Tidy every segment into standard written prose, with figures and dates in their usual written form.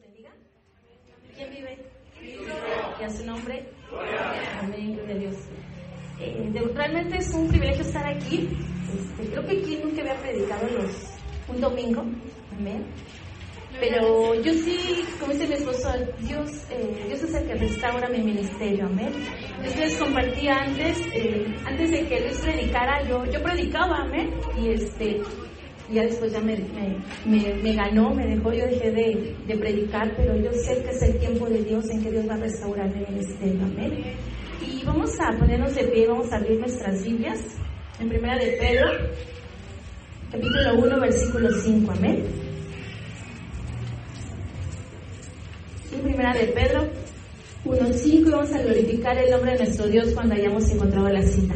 bendiga. ¿Quién vive? Y a su nombre. Amén, gloria a Dios. Realmente es un privilegio estar aquí. Creo que aquí nunca había predicado un domingo. Amén. Pero yo sí, como dice mi esposo, Dios es el que restaura mi ministerio. Amén. Yo les compartía antes de que Luis predicara, yo predicaba. Amén. Y ya después ya me ganó, me dejó, yo dejé de predicar, pero yo sé que es el tiempo de Dios en que Dios va a restaurar mi ministerio. Amén. Y vamos a ponernos de pie, vamos a abrir nuestras Biblias en Primera de Pedro, capítulo 1, versículo 5. Amén. En Primera de Pedro 1:5, y vamos a glorificar el nombre de nuestro Dios cuando hayamos encontrado la cita.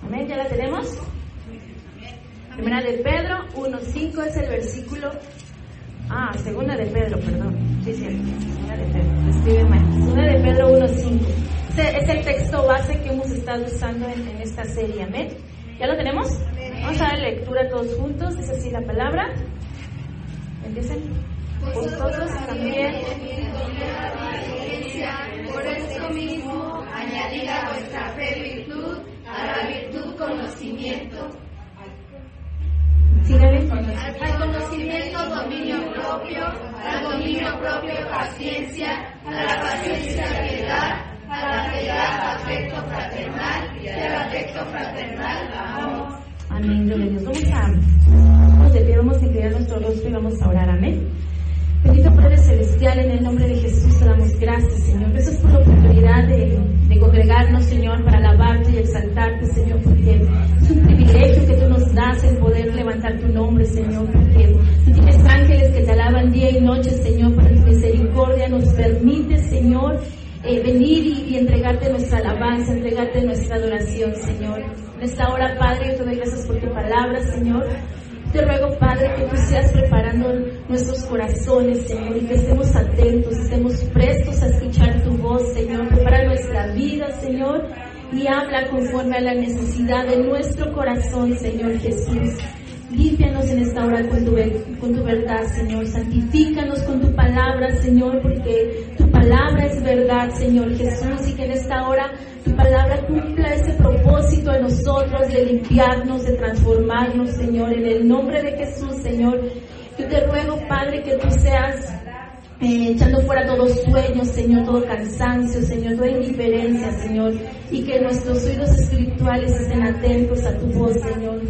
Amén, ¿ya la tenemos? Primera de Pedro 1:5 es el versículo. Segunda de Pedro, perdón. Sí, cierto. Segunda de Pedro. Escribe mal. Segunda de Pedro 1:5. Es el texto base que hemos estado usando en esta serie. Amén. ¿Ya lo tenemos? Vamos a dar lectura todos juntos. Dice así la palabra. Empiecen. Vosotros también. Por esto mismo, añadid a vuestra fe virtud, a la virtud conocimiento. Sígale. Al conocimiento dominio propio, al dominio propio paciencia, a la paciencia piedad, a la piedad afecto fraternal y al afecto fraternal amor. Amén, gloria a Dios. Vamos de pie, vamos a inclinar nuestro rostro y vamos a orar. Amén. Bendito Padre Celestial, en el nombre de Jesús te damos gracias, Señor. Gracias por la oportunidad de congregarnos, Señor, para alabarte y exaltarte, Señor, porque es un privilegio que tú nos das el poder levantar tu nombre, Señor, porque tú tienes ángeles que te alaban día y noche, Señor, por tu misericordia nos permite, Señor, venir y entregarte nuestra alabanza, entregarte nuestra adoración, Señor. En esta hora, Padre, yo te doy gracias por tu palabra, Señor. Te ruego, Padre, que tú seas preparando nuestros corazones, Señor, y que estemos atentos, estemos prestos a escuchar tu voz, Señor. Prepara nuestra vida, Señor, y habla conforme a la necesidad de nuestro corazón, Señor Jesús. Límpianos en esta hora con tu verdad, Señor. Santifícanos con tu palabra, Señor, porque tu palabra es verdad, Señor Jesús, y que en esta hora tu palabra cumpla ese propósito en nosotros de limpiarnos, de transformarnos, Señor, en el nombre de Jesús, Señor. Yo te ruego, Padre, que tú seas echando fuera todo sueño, Señor, todo cansancio, Señor, toda indiferencia, Señor, y que nuestros oídos espirituales estén atentos a tu voz, Señor.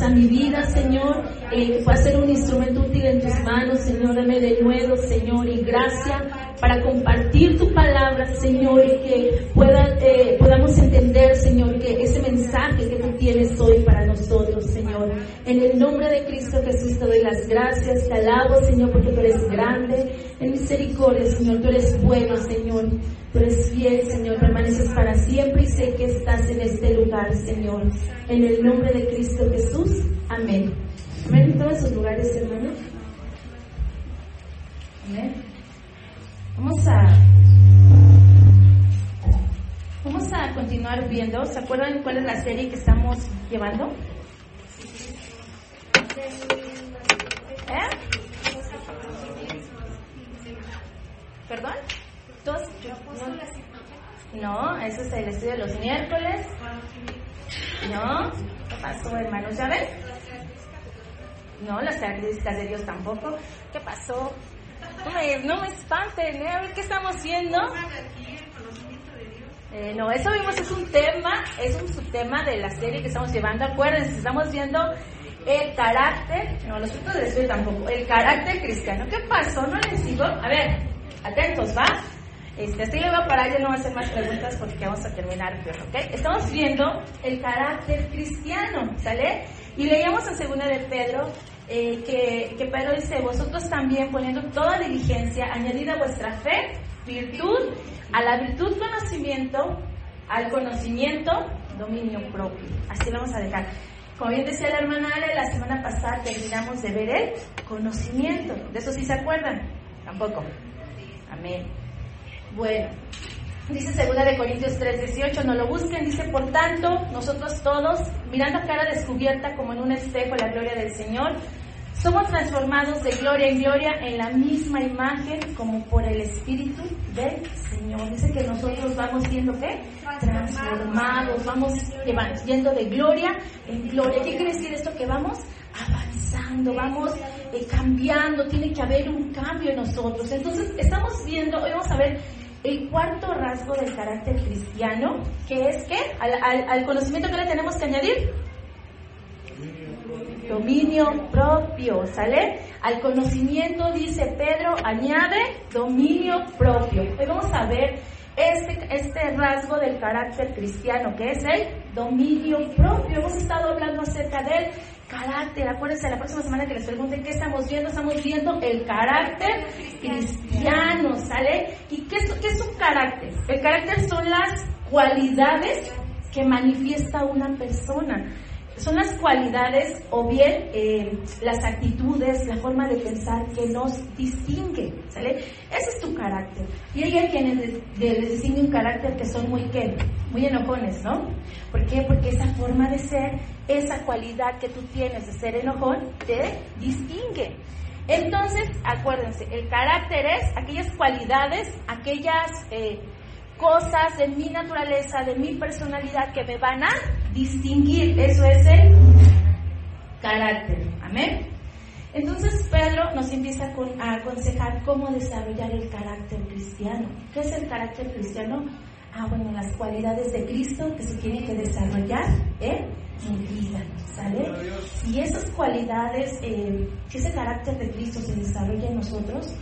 A mi vida, Señor, que pueda ser un instrumento útil en tus manos, Señor. Dame de nuevo, Señor, y gracia para compartir tu palabra, Señor, y que podamos entender, Señor, que ese mensaje que tú tienes hoy para nosotros, Señor. En el nombre de Cristo Jesús te doy las gracias, te alabo, Señor, porque tú eres grande en misericordia, Señor. Tú eres bueno, Señor. Tú eres fiel, Señor, permaneces para siempre y sé que estás en este lugar, Señor. En el nombre de Cristo Jesús, amén. Amén en todos sus lugares, hermanos. Amén. Vamos a continuar viendo. ¿Se acuerdan cuál es la serie que estamos llevando? ¿Perdón? No, eso es el estudio de los miércoles. No, ¿qué pasó, hermanos? ¿Ya ven? No, las características de Dios tampoco. ¿Qué pasó? No me espanten, A ver, ¿qué estamos viendo? No, eso vimos, es un subtema de la serie que estamos llevando. Acuérdense, estamos viendo el carácter, no, los frutos del Espíritu tampoco, el carácter cristiano. ¿Qué pasó? No les digo. A ver, atentos, ¿va? Así le voy a parar, ya no voy a hacer más preguntas porque vamos a terminar peor, ¿ok? Estamos viendo el carácter cristiano, ¿sale? Y leíamos en segunda de Pedro que Pedro dice: vosotros también, poniendo toda diligencia, añadid a vuestra fe virtud, a la virtud conocimiento, al conocimiento dominio propio. Así lo vamos a dejar. Como bien decía la hermana Ale, la semana pasada terminamos de ver el conocimiento. ¿De eso sí se acuerdan? Tampoco. Amén. Bueno, Dice 2 Corintios 3:18, no lo busquen, dice, por tanto, nosotros todos, mirando a cara descubierta como en un espejo la gloria del Señor, somos transformados de gloria en gloria en la misma imagen como por el Espíritu del Señor. Dice que nosotros vamos siendo, ¿qué? Transformados, vamos yendo de gloria en gloria. ¿Qué quiere decir esto? Que vamos avanzando, vamos cambiando, tiene que haber un cambio en nosotros. Entonces, estamos viendo, hoy vamos a ver el cuarto rasgo del carácter cristiano, que es ¿qué? Al conocimiento que le tenemos que añadir dominio propio, ¿sale? Al conocimiento, dice Pedro, añade dominio propio. Hoy vamos a ver este rasgo del carácter cristiano, que es el dominio propio. Hemos estado hablando acerca del carácter. Acuérdense, la próxima semana que les pregunten qué estamos viendo el carácter cristiano, ¿sale? ¿Y qué es un carácter? El carácter son las cualidades que manifiesta una persona. Son las cualidades o bien las actitudes, la forma de pensar que nos distingue, ¿sale? Ese es tu carácter. Y hay quienes les distingue un carácter que son muy enojones, ¿no? ¿Por qué? Porque esa forma de ser, esa cualidad que tú tienes de ser enojón, te distingue. Entonces, acuérdense, el carácter es aquellas cualidades, aquellas cosas de mi naturaleza, de mi personalidad que me van a distinguir. Eso es el carácter. Amén. Entonces Pedro nos empieza a aconsejar cómo desarrollar el carácter cristiano. ¿Qué es el carácter cristiano? Bueno, las cualidades de Cristo que se tienen que desarrollar en mi vida, ¿sale? Si esas cualidades, si ese carácter de Cristo se desarrolla en nosotros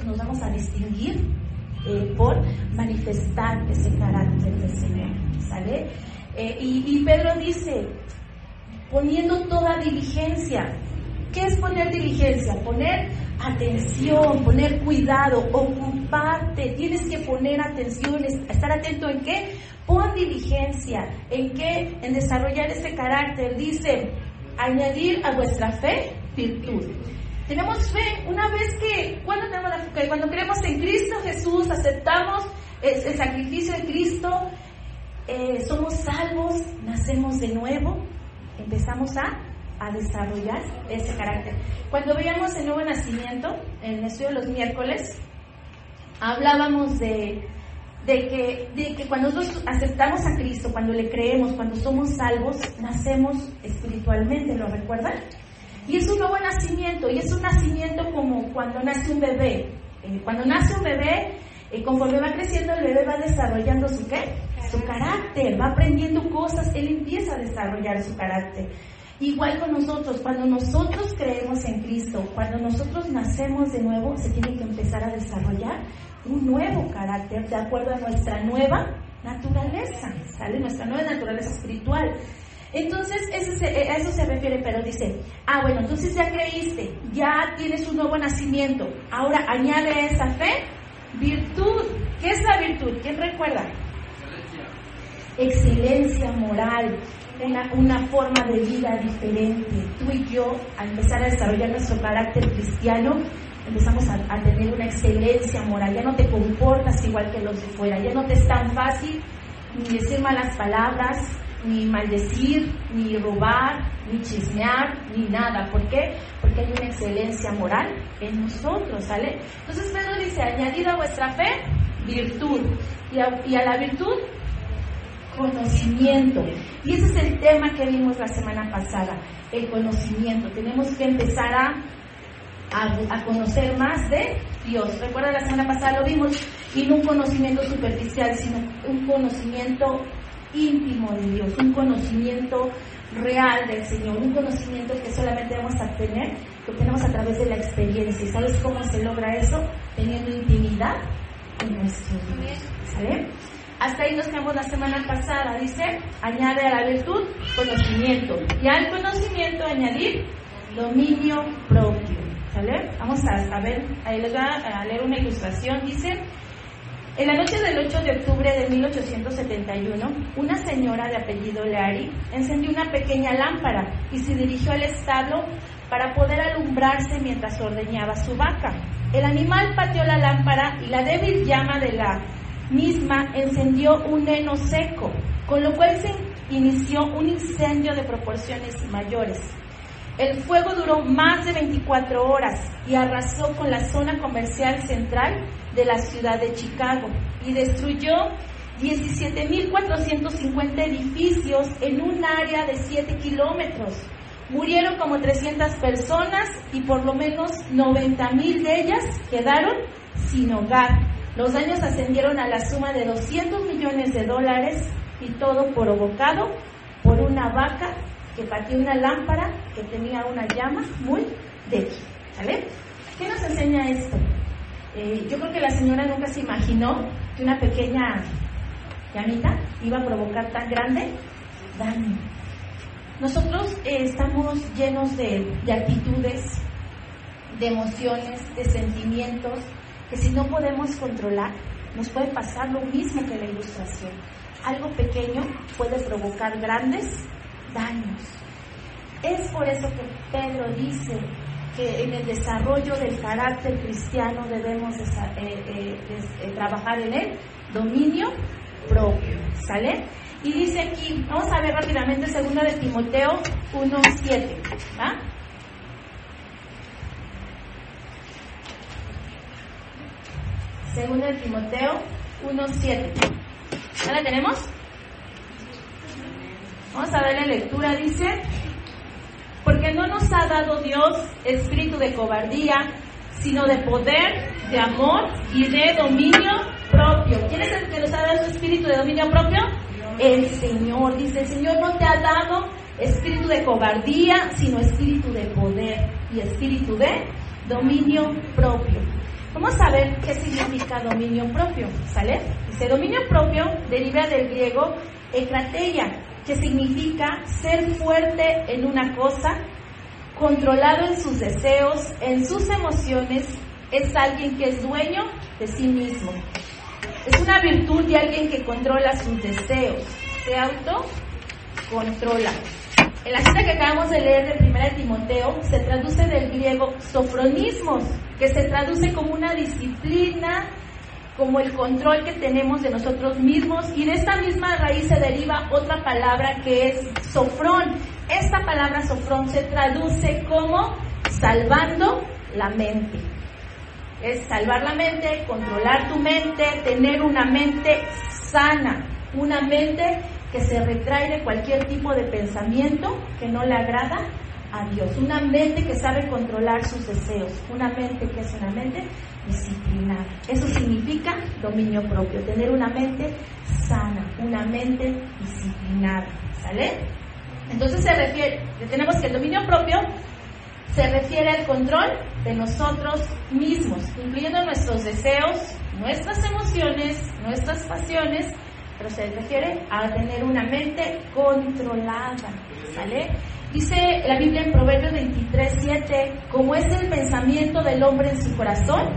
nos vamos a distinguir por manifestar ese carácter del Señor, ¿sale? Y Pedro dice, poniendo toda diligencia. ¿Qué es poner diligencia? Poner atención, poner cuidado, ocuparte. Tienes que poner atención, estar atento en qué. Pon diligencia. ¿En qué? En desarrollar ese carácter. Dice, añadir a vuestra fe virtud. Tenemos fe una vez que, ¿cuándo tenemos la fe? Cuando creemos en Cristo Jesús, aceptamos el sacrificio de Cristo, somos salvos, nacemos de nuevo, empezamos a desarrollar ese carácter. Cuando veíamos el nuevo nacimiento, en el estudio de los miércoles, hablábamos de que cuando nosotros aceptamos a Cristo, cuando le creemos, cuando somos salvos, nacemos espiritualmente, ¿lo recuerdan? Y es un nuevo nacimiento, y es un nacimiento como cuando nace un bebé. Cuando nace un bebé, conforme va creciendo, el bebé va desarrollando su ¿qué? Su carácter, va aprendiendo cosas, él empieza a desarrollar su carácter. Igual con nosotros, cuando nosotros creemos en Cristo, cuando nosotros nacemos de nuevo, se tiene que empezar a desarrollar un nuevo carácter de acuerdo a nuestra nueva naturaleza, ¿sale? Nuestra nueva naturaleza espiritual. Entonces, a eso se refiere, pero dice, bueno, entonces ya creíste, ya tienes un nuevo nacimiento, ahora añade a esa fe virtud. ¿Qué es la virtud? ¿Quién recuerda? Excelencia moral, una forma de vida diferente. Tú y yo, al empezar a desarrollar nuestro carácter cristiano, empezamos a tener una excelencia moral. Ya no te comportas igual que los de fuera, ya no te es tan fácil ni decir malas palabras, ni maldecir, ni robar, ni chismear, ni nada. ¿Por qué? Porque hay una excelencia moral en nosotros, ¿sale? Entonces Pedro dice, añadid a vuestra fe virtud, y a la virtud conocimiento. Y ese es el tema que vimos la semana pasada, el conocimiento. Tenemos que empezar a conocer más de Dios. Recuerda, la semana pasada lo vimos, y no un conocimiento superficial, sino un conocimiento íntimo de Dios, un conocimiento real del Señor, un conocimiento que solamente vamos a obtener, lo tenemos a través de la experiencia. ¿Y sabes cómo se logra eso? Teniendo intimidad con nuestro Dios, ¿sale? Hasta ahí nos quedamos la semana pasada. Dice, añade a la virtud conocimiento, y al conocimiento añadir dominio propio, ¿sale? Vamos a ver, ahí les voy a leer una ilustración. Dice, en la noche del 8 de octubre de 1871, una señora de apellido Leary encendió una pequeña lámpara y se dirigió al establo para poder alumbrarse mientras ordeñaba su vaca. El animal pateó la lámpara y la débil llama de la misma encendió un heno seco, con lo cual se inició un incendio de proporciones mayores. El fuego duró más de 24 horas y arrasó con la zona comercial central de la ciudad de Chicago y destruyó 17.450 edificios en un área de 7 kilómetros. Murieron como 300 personas y por lo menos 90,000 de ellas quedaron sin hogar. Los daños ascendieron a la suma de $200 millones y todo provocado por una vaca que pateó una lámpara que tenía una llama muy débil. ¿Vale? ¿Qué nos enseña esto? Yo creo que la señora nunca se imaginó que una pequeña llamita iba a provocar tan grande daño. Nosotros estamos llenos de actitudes, de emociones, de sentimientos, que si no podemos controlar, nos puede pasar lo mismo que la ilustración. Algo pequeño puede provocar grandes daños. Es por eso que Pedro dice que en el desarrollo del carácter cristiano debemos trabajar en el dominio propio, ¿sale? Y dice aquí, vamos a ver rápidamente 2 de Timoteo 1:7, ¿va? Segunda de Timoteo 1:7. ¿Ya la tenemos? Vamos a darle lectura, dice: porque no nos ha dado Dios espíritu de cobardía, sino de poder, de amor y de dominio propio. ¿Quién es el que nos ha dado su espíritu de dominio propio? El Señor. Dice, el Señor no te ha dado espíritu de cobardía, sino espíritu de poder y espíritu de dominio propio. Vamos a ver qué significa dominio propio, ¿sale? Dice, dominio propio deriva del griego ekrateia, que significa ser fuerte en una cosa, controlado en sus deseos, en sus emociones. Es alguien que es dueño de sí mismo. Es una virtud de alguien que controla sus deseos, se autocontrola. En la cita que acabamos de leer de 1 Timoteo se traduce del griego sofronismos, que se traduce como una disciplina, como el control que tenemos de nosotros mismos, y de esta misma raíz se deriva otra palabra que es sofrón. Esta palabra sofrón se traduce como salvando la mente. Es salvar la mente, controlar tu mente, tener una mente sana, una mente que se retrae de cualquier tipo de pensamiento que no le agrada a Dios, una mente que sabe controlar sus deseos, una mente que es una mente disciplinada. Eso significa dominio propio, tener una mente sana, una mente disciplinada, ¿sale? Entonces tenemos que el dominio propio se refiere al control de nosotros mismos, incluyendo nuestros deseos, nuestras emociones, nuestras pasiones, pero se refiere a tener una mente controlada, ¿sale? Dice la Biblia en Proverbios 23:7, como es el pensamiento del hombre en su corazón,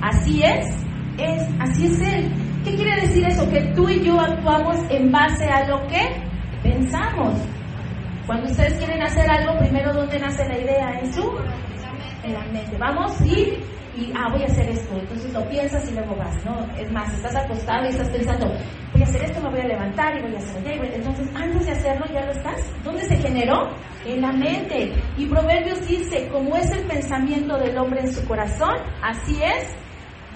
así es él. ¿Qué quiere decir eso? Que tú y yo actuamos en base a lo que pensamos. Cuando ustedes quieren hacer algo, primero, ¿dónde nace la idea? En la mente. Vamos y voy a hacer esto. Entonces lo piensas y luego vas, ¿no? Es más, estás acostado y estás pensando, voy a hacer esto, me voy a levantar y voy a hacer allá. Entonces, antes de hacerlo, ya lo estás. ¿Dónde se generó? En la mente. Y Proverbios dice, como es el pensamiento del hombre en su corazón, así es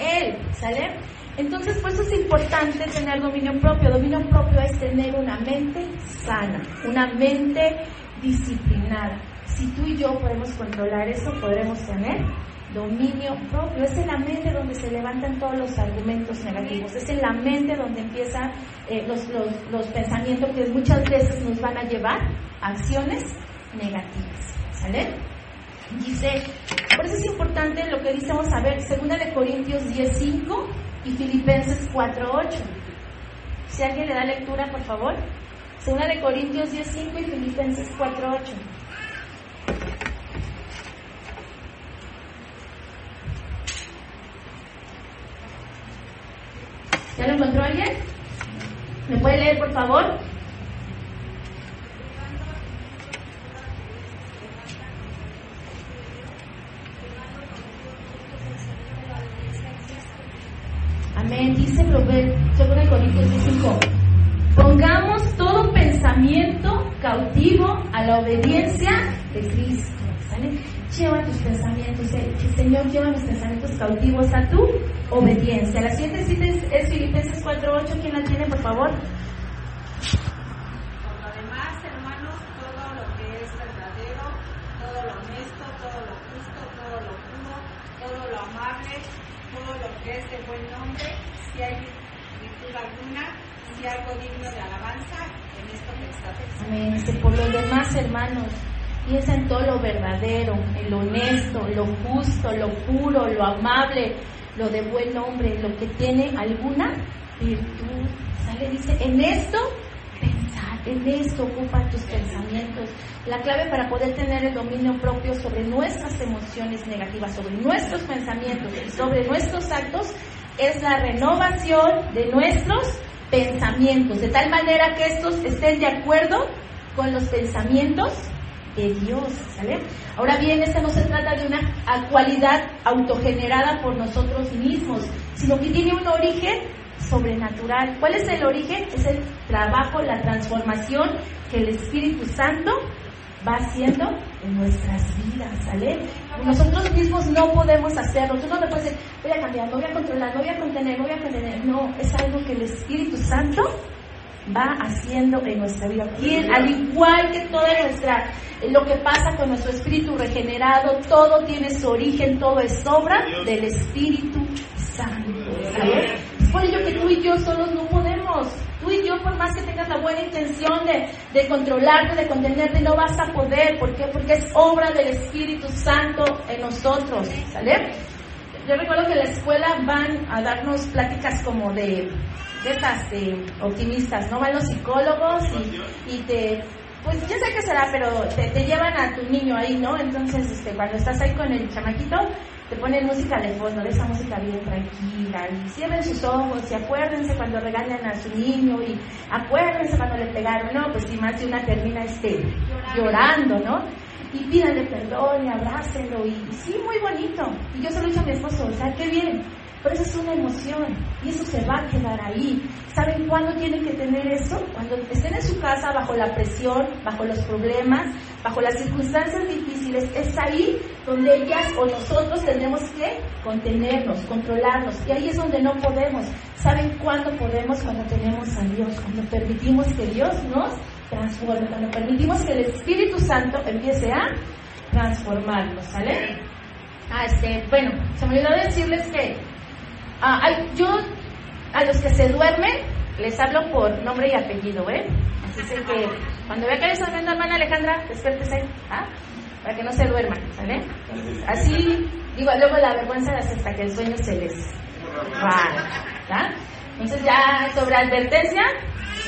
él, ¿sale? Entonces, por eso es importante tener dominio propio. Dominio propio es tener una mente sana, una mente disciplinada. Si tú y yo podemos controlar eso, podremos tener dominio propio. Es en la mente donde se levantan todos los argumentos negativos. Es en la mente donde empiezan los pensamientos que muchas veces nos van a llevar a acciones negativas, ¿sale? Dice, por eso es importante lo que dice, vamos a ver, 2 de Corintios 10:5 y Filipenses 4:8. Si alguien le da lectura, por favor. 2 de Corintios 10:5 y Filipenses 4:8. ¿Ya lo encontró alguien? ¿Me puede leer, por favor? Amén. Dice 2 Corintios 10:5. Pongamos todo pensamiento cautivo a la obediencia de Cristo. ¿Sale? Lleva tus pensamientos, Señor, lleva mis pensamientos cautivos a tu obediencia. La siguiente cita es Filipenses 4:8. ¿Quién la tiene, por favor? Por lo demás, hermanos, todo lo que es verdadero, todo lo honesto, todo lo justo, todo lo puro, todo lo amable, todo lo que es de buen nombre, si hay virtud alguna, si algo digno de alabanza, en esto pensad. Amén. Por lo demás, hermanos, piensa en todo lo verdadero, en lo honesto, lo justo, lo puro, lo amable, lo de buen nombre, lo que tiene alguna virtud. ¿Sale? Dice, en esto pensar, en esto ocupa tus pensamientos. La clave para poder tener el dominio propio sobre nuestras emociones negativas, sobre nuestros pensamientos y sobre nuestros actos es la renovación de nuestros pensamientos, de tal manera que estos estén de acuerdo con los pensamientos de Dios, ¿sale? Ahora bien, esta no se trata de una cualidad autogenerada por nosotros mismos, sino que tiene un origen sobrenatural. ¿Cuál es el origen? Es el trabajo, la transformación que el Espíritu Santo va haciendo en nuestras vidas, ¿sale? Nosotros mismos no podemos hacerlo. Tú no le puedes decir, voy a cambiar, me voy a controlar, me voy a contener, me voy a contener. No, es algo que el Espíritu Santo va haciendo en nuestra vida. Y al igual que toda lo que pasa con nuestro espíritu regenerado, todo tiene su origen, todo es obra del Espíritu Santo, ¿sabes? Es por ello que tú y yo solos no podemos. Tú y yo, por más que tengas la buena intención de controlarte, de contenerte, no vas a poder. ¿Por qué? Porque es obra del Espíritu Santo en nosotros, ¿sale? Yo recuerdo que en la escuela van a darnos pláticas como de optimistas, ¿no? Van los psicólogos y te, pues yo sé qué será, pero te llevan a tu niño ahí, ¿no? Entonces, cuando estás ahí con el chamaquito, te ponen música de fondo, de esa música bien tranquila, y cierren sus ojos y acuérdense cuando regañan a su niño y acuérdense cuando le pegaron, ¿no? Pues si más de una termina llorando, ¿no? Y pídanle perdón y abrácenlo, y sí, muy bonito. Y yo se lo he dicho a mi esposo, o sea, qué bien. Pero eso es una emoción y eso se va a quedar ahí. ¿Saben cuándo tienen que tener eso? Cuando estén en su casa bajo la presión, bajo los problemas, bajo las circunstancias difíciles. Es ahí donde ellas o nosotros tenemos que contenernos, controlarnos. Y ahí es donde no podemos. ¿Saben cuándo podemos? Cuando tenemos a Dios, cuando permitimos que Dios nos transforme, cuando permitimos que el Espíritu Santo empiece a transformarnos, ¿sale? Bueno, se me olvidó decirles que yo a los que se duermen les hablo por nombre y apellido, así es que cuando vea que les está viendo, hermana Alejandra, despiértese, para que no se duerman, ¿vale? Entonces, así, digo, luego la vergüenza hasta que el sueño se les va, entonces ya sobre advertencia,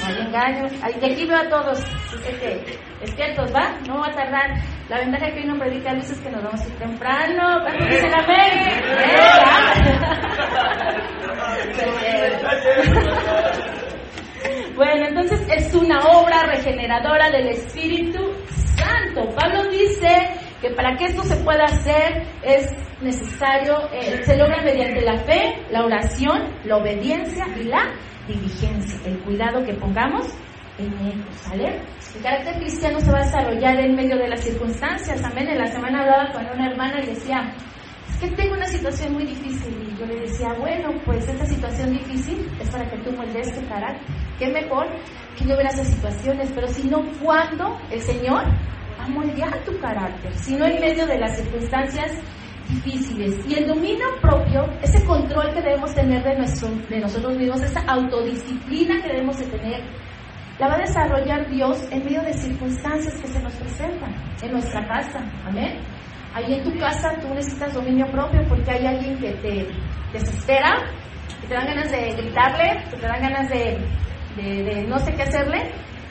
no hay engaños, y aquí veo a todos, así que despiertos, ¿va? No va a tardar. La ventaja que hoy no predica Luis es que nos vamos a ir temprano. ¿Cuánto dicen amén? Bueno, entonces es una obra regeneradora del Espíritu Santo. Pablo dice que para que esto se pueda hacer es necesario, se logra mediante la fe, la oración, la obediencia y la diligencia, el cuidado que pongamos en ellos, ¿sale? El carácter cristiano se va a desarrollar en medio de las circunstancias. También en la semana hablaba con una hermana y decía, es que tengo una situación muy difícil, y yo le decía, bueno, pues esta situación difícil es para que tú moldees tu carácter. Qué mejor que no ver esas situaciones, pero si no, ¿cuándo el Señor va a moldear tu carácter? Si no en medio de las circunstancias difíciles. Y el dominio propio, ese control que debemos tener de nosotros mismos, esa autodisciplina que debemos de tener, la va a desarrollar Dios en medio de circunstancias que se nos presentan en nuestra casa. Amén. Ahí en tu casa tú necesitas dominio propio porque hay alguien que te desespera, que te dan ganas de gritarle, que te dan ganas de no sé qué hacerle.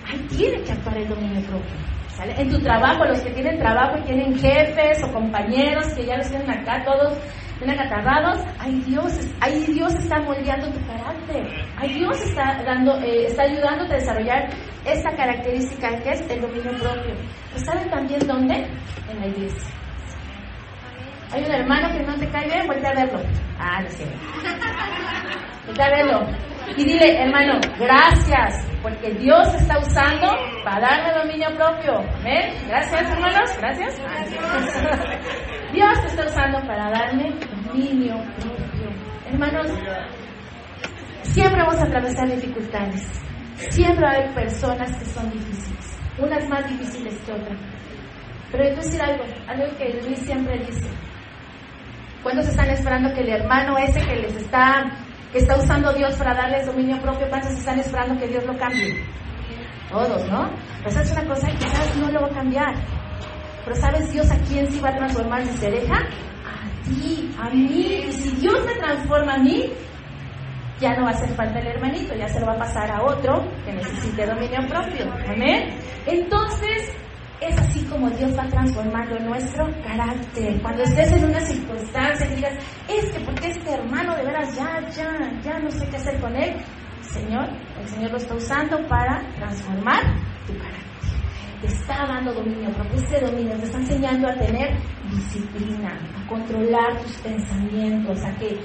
Ahí tiene que actuar el dominio propio, ¿sale? En tu trabajo, los que tienen trabajo y tienen jefes o compañeros que ya los tienen acá todos bien acatarrados, ahí Dios está moldeando tu carácter, ahí Dios está ayudándote a desarrollar esta característica que es el dominio propio. ¿Pero saben también dónde? En la iglesia. Hay un hermano que no te cae bien, vuelve a verlo. Ah, no sé. Vuelve a verlo. Y dile, hermano, gracias, porque Dios te está usando para darme dominio propio. ¿Amén? Gracias, hermanos. Gracias. Dios te está usando para darme dominio propio. Hermanos, siempre vamos a atravesar dificultades. Siempre va a haber personas que son difíciles. Unas más difíciles que otras. Pero yo te voy a decir algo que Luis siempre dice. ¿Cuándo se están esperando que el hermano ese que está usando Dios para darles dominio propio, cuántos están esperando que Dios lo cambie? Todos, ¿no? Pero sabes una cosa, quizás no lo va a cambiar. Pero sabes Dios a quién sí va a transformar si se deja? A ti, a mí. Y si Dios me transforma a mí, ya no va a hacer falta el hermanito, ya se lo va a pasar a otro que necesite dominio propio. ¿Amén? Entonces, es así como Dios va transformando nuestro carácter. Cuando estés en una circunstancia y digas, es que porque este hermano de veras ya no sé qué hacer con él, el Señor lo está usando para transformar tu carácter. Te está dando dominio propio. Ese dominio te está enseñando a tener disciplina, a controlar tus pensamientos, a que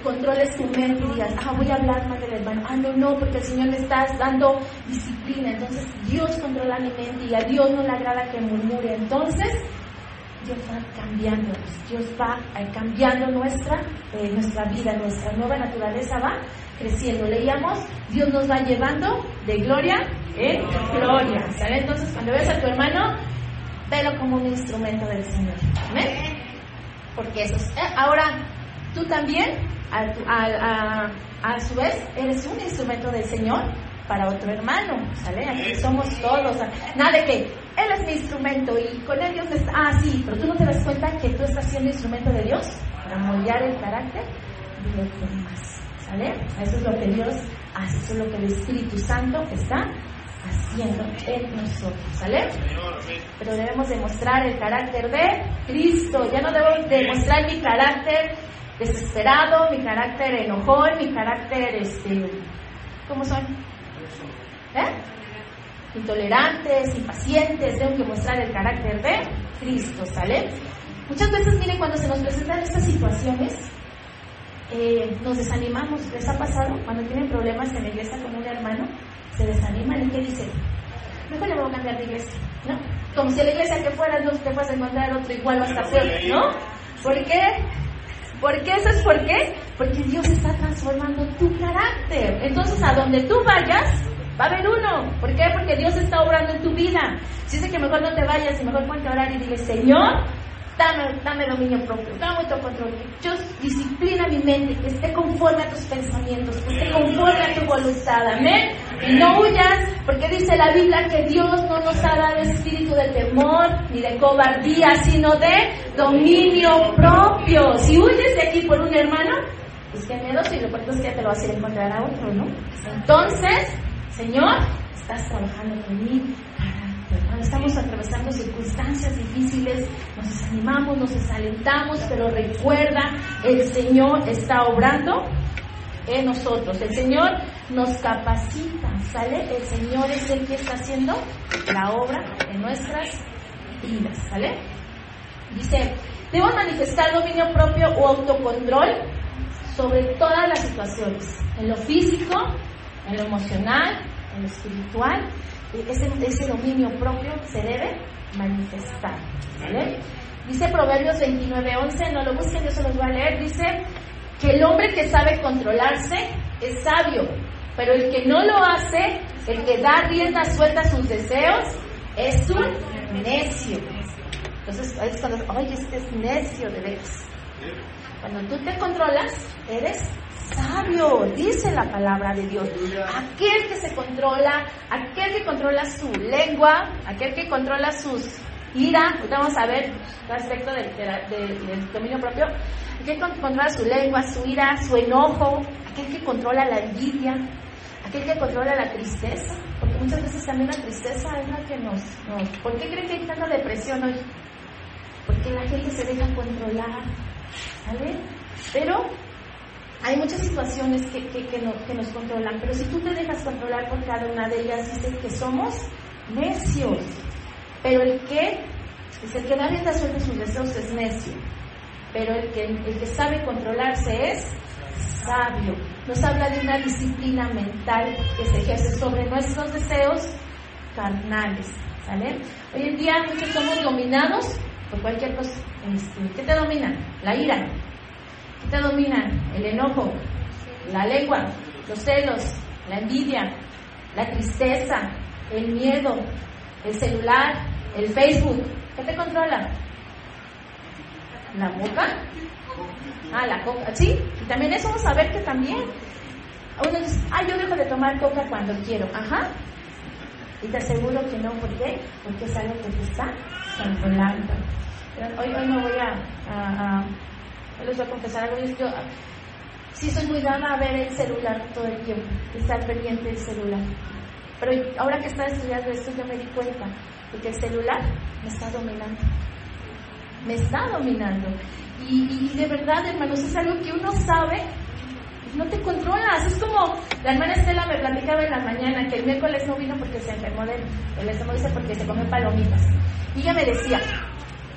controles tu mente y digas, voy a hablar más del hermano, no, porque el Señor me está dando disciplina. Entonces Dios controla mi mente y a Dios no le agrada que murmure. Entonces Dios va cambiándonos, Dios va cambiando nuestra vida, nuestra nueva naturaleza va creciendo. Leíamos, Dios nos va llevando de gloria en gloria. ¿Sale? Entonces, cuando veas a tu hermano, velo como un instrumento del Señor. ¿Amén? Porque eso es. Ahora, tú también, a su vez, eres un instrumento del Señor para otro hermano. ¿Sale? Aquí somos todos. Nada de que Él es mi instrumento y con Él Dios está. Sí, pero tú no te das cuenta que tú estás siendo instrumento de Dios para moldear el carácter de los demás. ¿Sale? Eso es lo que Dios hace, eso es lo que el Espíritu Santo está haciendo en nosotros. ¿Sale? Pero debemos demostrar el carácter de Cristo. Ya no debo demostrar mi carácter desesperado, mi carácter enojón, mi carácter, ¿cómo son? Intolerantes, impacientes. Tengo que mostrar el carácter de Cristo. ¿Sale? Muchas veces, miren, cuando se nos presentan estas situaciones, nos desanimamos. ¿Les ha pasado? Cuando tienen problemas en la iglesia con un hermano, se desaniman y ¿qué dicen? Mejor le voy a cambiar de iglesia, ¿no? Como si a la iglesia que fueras no te fueras a encontrar otro igual o hasta peor, ¿no? ¿Por qué? ¿Por qué? ¿Eso es por qué? Porque Dios está transformando tu carácter. Entonces, a donde tú vayas, va a haber uno. ¿Por qué? Porque Dios está obrando en tu vida. Si dice que mejor no te vayas y mejor ponte a orar y dile, Señor, dame dominio propio, dame autocontrol, que yo disciplina mi mente, que esté conforme a tus pensamientos, que esté conforme a tu voluntad. Amén. Y no huyas, porque dice la Biblia que Dios no nos ha dado espíritu de temor ni de cobardía, sino de dominio propio. Si huyes de aquí por un hermano, pues qué miedo, y lo cuarto es que ya te lo vas a ir a encontrar a otro, ¿no? Entonces, Señor, estás trabajando con mi carácter. Cuando estamos atravesando circunstancias difíciles, nos desanimamos, nos desalentamos, pero recuerda, el Señor está obrando en nosotros. El Señor nos capacita, ¿sale? El Señor es el que está haciendo la obra en nuestras vidas, ¿sale? Dice, debo manifestar dominio propio o autocontrol sobre todas las situaciones, en lo físico, en lo emocional, en lo espiritual. Ese dominio propio se debe manifestar, ¿vale? Dice Proverbios 29:11, no lo busquen, yo se los voy a leer. Dice que el hombre que sabe controlarse es sabio, pero el que no lo hace, el que da rienda suelta a sus deseos, es un necio. Entonces, es cuando, oye, este es necio de veras. Cuando tú te controlas, eres sabio, dice la palabra de Dios. Aquel que se controla, aquel que controla su lengua, aquel que controla sus ira, ahorita vamos a ver respecto del dominio propio, aquel que controla su lengua, su ira, su enojo, aquel que controla la envidia, aquel que controla la tristeza, porque muchas veces también la tristeza es la que nos ¿por qué creen que hay tanta depresión hoy? Porque la gente se deja controlar, ¿vale? Pero hay muchas situaciones que nos controlan, pero si tú te dejas controlar por cada una de ellas, dice que somos necios. Pero el que da rienda suelta a sus deseos es necio. pero el que sabe controlarse es sabio. Nos habla de una disciplina mental que se ejerce sobre nuestros deseos carnales, ¿sale? Hoy en día muchos somos dominados por cualquier cosa. ¿Qué te domina? La ira. ¿Qué te domina? El enojo, la lengua, los celos, la envidia, la tristeza, el miedo, el celular, el Facebook. ¿Qué te controla? ¿La boca? La coca, sí. Y también eso vamos a ver que también uno dice, yo dejo de tomar coca cuando quiero. Ajá. Y te aseguro que no. ¿Por qué? Porque es algo que te está controlando. Hoy no voy hoy les voy a confesar algo. Yo sí soy muy dada a ver el celular todo el tiempo, estar pendiente del celular. Pero ahora que estaba estudiando esto, yo me di cuenta de que el celular me está dominando. Me está dominando. Y de verdad, hermanos, es algo que uno sabe, no te controlas. Es como la hermana Estela me platicaba en la mañana que el miércoles no vino porque se enfermó el estómago, dice, porque se comió palomitas. Y ella me decía,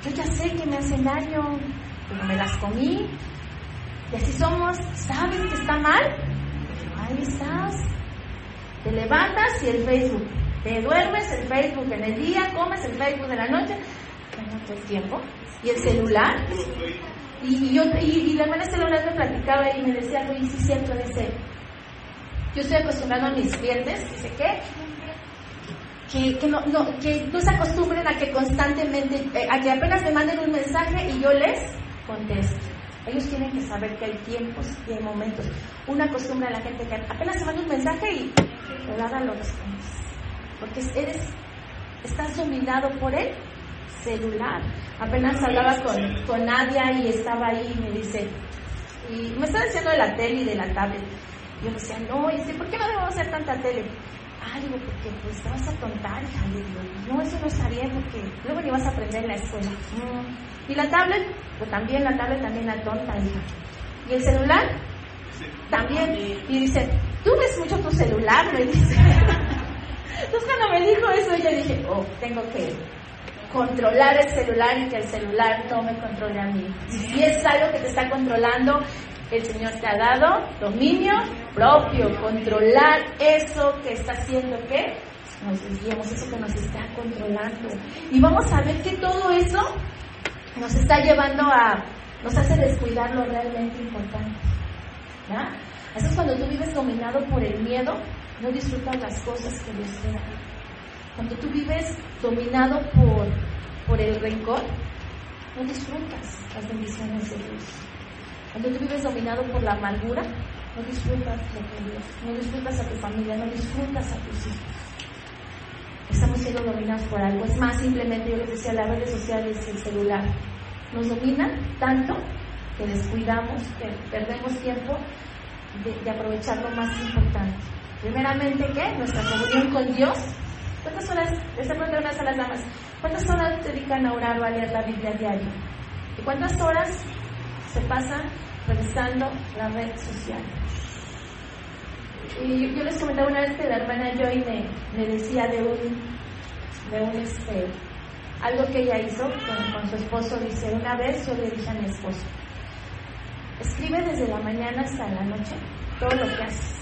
yo ya sé que me hacen daño, pero me las comí. Y así somos. ¿Sabes que está mal? Ahí estás. Te levantas y el Facebook. Te duermes, el Facebook en el día, comes el Facebook en la noche. Todo el tiempo. Y el celular. Y la hermana Estela me platicaba y me decía, oye, sí es cierto, dice, yo estoy acostumbrado a mis clientes, dice, que no se acostumbren a que constantemente, a que apenas me manden un mensaje y yo les contesto. Ellos tienen que saber que hay tiempos y hay momentos. Uno acostumbra a la gente que apenas se manda un mensaje y lo respondes. Porque estás dominado por el celular. Apenas hablaba con Nadia y estaba ahí y me dice, y me estaba diciendo de la tele y de la tablet. Y yo me decía, no, ¿por qué no debemos hacer tanta tele? Digo, porque pues te vas a tontar, hija. Le digo, no, eso no está bien porque luego ni vas a aprender en la escuela. Y la tablet, pues también la tablet también la tonta, hija. Y el celular, también. Y dice, tú ves mucho tu celular, me dice. Entonces cuando me dijo eso, yo dije, tengo que controlar el celular y que el celular no me controle a mí. Si es algo que te está controlando, el Señor te ha dado dominio propio, controlar eso que está haciendo que nos desviemos, eso que nos está controlando. Y vamos a ver que todo eso nos está llevando nos hace descuidar lo realmente importante. ¿Ya? Eso es cuando tú vives dominado por el miedo, no disfrutas las cosas que Dios te da. Cuando tú vives dominado por el rencor, no disfrutas las bendiciones de Dios. Cuando tú vives dominado por la amargura, no disfrutas lo que Dios, no disfrutas a tu familia, no disfrutas a tus hijos. Estamos siendo dominados por algo. Es más, simplemente yo les decía, las redes sociales y el celular nos dominan tanto que descuidamos, que perdemos tiempo de aprovechar lo más importante. Primeramente, ¿qué? Nuestra comunión con Dios. ¿Cuántas horas, les pregunto a las damas, cuántas horas dedican a orar o a leer la Biblia diario? ¿Y cuántas horas se pasan revisando la red social? Y yo les comentaba una vez que la hermana Joy me decía de algo que ella hizo con su esposo. Dice, una vez yo le dije a mi esposo, escribe desde la mañana hasta la noche todo lo que haces,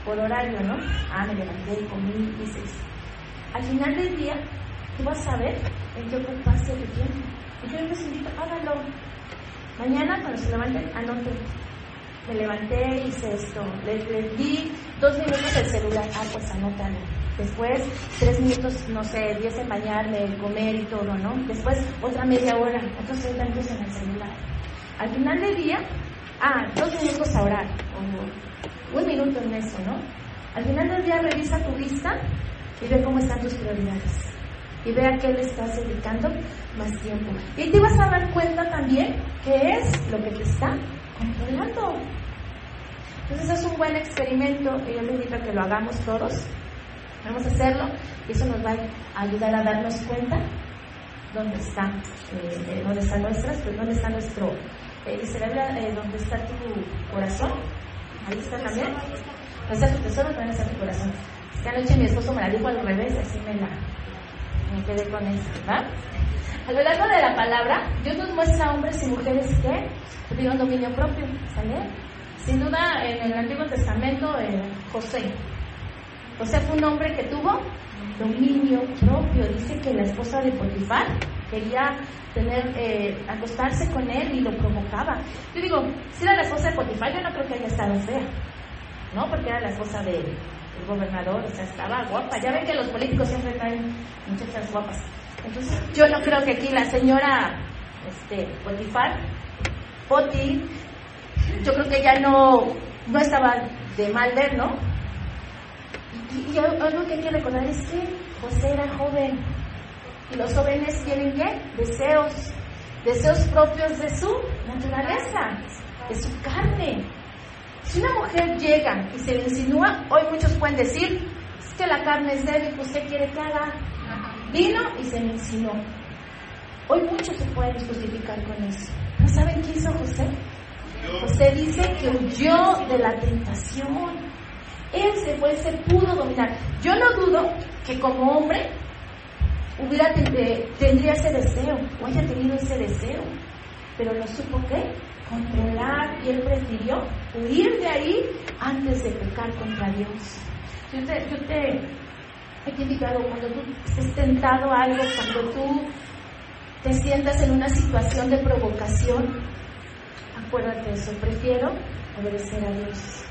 por horario, ¿no? Me levanté, comí, hice eso. Al final del día, tú vas a ver en qué ocupaste tu tiempo. Y yo les invito, háganlo. Mañana, cuando se levanten, anoten. Me levanté, hice esto. Les di 2 minutos el celular. Pues anótalo. Después, 3 minutos, no sé, 10 en bañarme, el comer y todo, ¿no? Después, otra media hora, otros 30 minutos en el celular. Al final del día, 2 minutos a orar. O 1 minuto en eso, ¿no? Al final del día, revisa tu lista y ve cómo están tus prioridades. Y ve a qué le estás dedicando más tiempo. Y te vas a dar cuenta también qué es lo que te está controlando. Entonces es un buen experimento y yo les invito a que lo hagamos todos. Vamos a hacerlo y eso nos va a ayudar a darnos cuenta dónde está nuestro dónde está tu corazón. Ahí está también. ¿Dónde está tu tesoro? También está tu corazón. Esta noche mi esposo me la dijo al revés, así me quedé con eso, ¿va? A lo largo de la palabra, Dios nos muestra a hombres y mujeres que tuvieron dominio propio, ¿sale? Sin duda, en el Antiguo Testamento, José fue un hombre que tuvo dominio propio. Dice que la esposa de Potifar quería acostarse con él y lo provocaba. Yo digo, si era la esposa de Potifar, yo no creo que haya estado fea, ¿no? Porque era la esposa del gobernador, o sea, estaba guapa. Ya ven que los políticos siempre traen muchachas guapas. Entonces, yo no creo que aquí la señora Potifar, yo creo que ella no estaba de mal ver, ¿no? Y algo que hay que recordar es que José era joven. Y los jóvenes tienen ¿qué? Deseos propios de su naturaleza, de su carne. Si una mujer llega y se le insinúa, hoy muchos pueden decir, es que la carne es débil, pues ¿qué quiere que haga? Vino y se le insinuó. Hoy muchos se pueden justificar con eso. ¿No saben qué hizo José? José dice que huyó de la tentación. Él se pudo dominar. Yo no dudo que como hombre tendría ese deseo, o haya tenido ese deseo, pero lo supo ¿qué? Controlar, y él prefirió huir de ahí antes de pecar contra Dios. Yo te he indicado, cuando tú estés tentado a algo, cuando tú te sientas en una situación de provocación, acuérdate de eso, prefiero obedecer a Dios.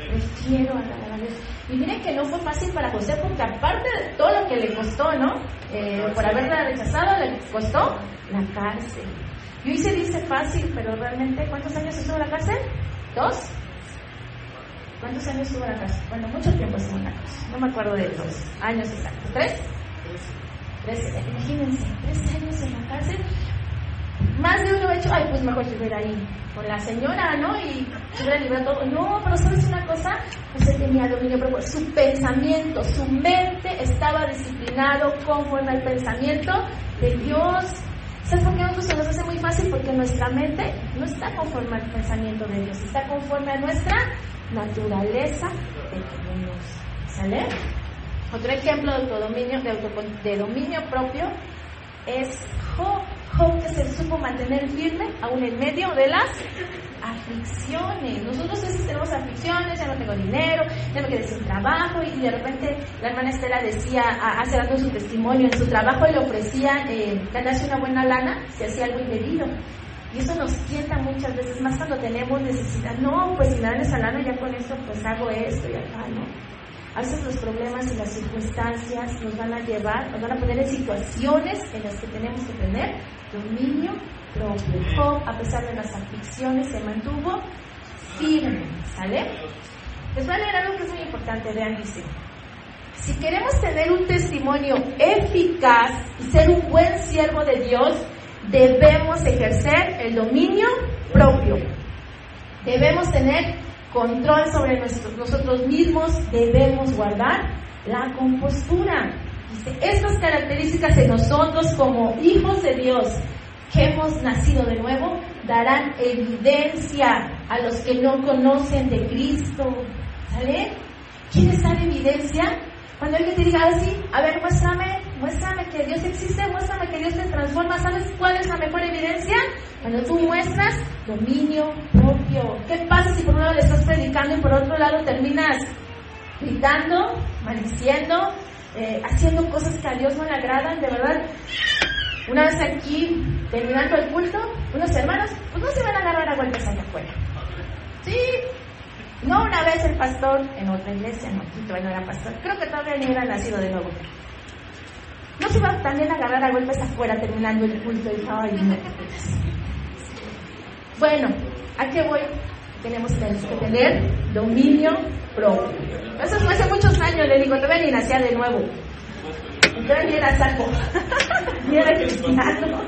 Prefiero agradar a Dios. Y miren que no fue fácil para José, porque aparte de todo lo que le costó, ¿no? Por haberla rechazado, le costó la cárcel. Y hoy se dice fácil, pero realmente, ¿cuántos años estuvo en la cárcel? 2. ¿Cuántos años estuvo en la cárcel? Bueno, mucho tiempo estuvo en la cárcel. No me acuerdo de los años exactos. 3. Imagínense, 3 años en la cárcel. Más de uno ha hecho, pues mejor estuviera ahí con la señora, ¿no? Y se hubiera librado todo. No, pero ¿sabes una cosa? Pues él tenía dominio propio. Su pensamiento, su mente estaba disciplinado conforme al pensamiento de Dios. ¿Sabes por qué a nosotros se nos hace muy fácil? Porque nuestra mente no está conforme al pensamiento de Dios, está conforme a nuestra naturaleza de Dios. ¿Sale? Otro ejemplo de dominio propio es Job, que se supo mantener firme aún en medio de las aflicciones. Nosotros a veces tenemos aflicciones, ya no tengo dinero, ya me quedé sin trabajo, y de repente la hermana Estela decía, hace rato en su testimonio, en su trabajo le ofrecían ganarse una buena lana si hacía algo indebido. Y eso nos tienta muchas veces, más cuando tenemos necesidad. No, pues si me dan esa lana, ya con eso pues hago esto y acá, ¿no? A veces los problemas y las circunstancias nos van a llevar, nos van a poner en situaciones en las que tenemos que tener dominio propio. Job, a pesar de las aflicciones, se mantuvo firme, ¿sale? Les voy a leer algo que es muy importante. Vean, dice: si queremos tener un testimonio eficaz y ser un buen siervo de Dios, debemos ejercer el dominio propio. Debemos tener control sobre nosotros mismos, debemos guardar la compostura. Dice, estas características en nosotros como hijos de Dios que hemos nacido de nuevo darán evidencia a los que no conocen de Cristo. ¿Sale? ¿Quieres dar evidencia? Cuando alguien te diga así, a ver, muéstrame que Dios existe, muéstrame que Dios te transforma. ¿Sabes cuál es la mejor evidencia? Cuando tú muestras dominio propio. ¿Qué pasa si por un lado le estás predicando y por otro lado terminas gritando, maldiciendo, haciendo cosas que a Dios no le agradan? De verdad, una vez aquí, terminando el culto, unos hermanos, pues no se van a agarrar a golpes allá afuera. Sí. No, una vez el pastor en otra iglesia, no, aquí todavía no era pastor, creo que todavía ni era nacido de nuevo. No se iba también a agarrar a golpes afuera terminando el culto y ay, no. Bueno, ¿a qué voy? Tenemos que tener dominio propio. Eso fue hace muchos años, le digo, todavía ni nacía de nuevo. Todavía ni era saco, ni era cristiano.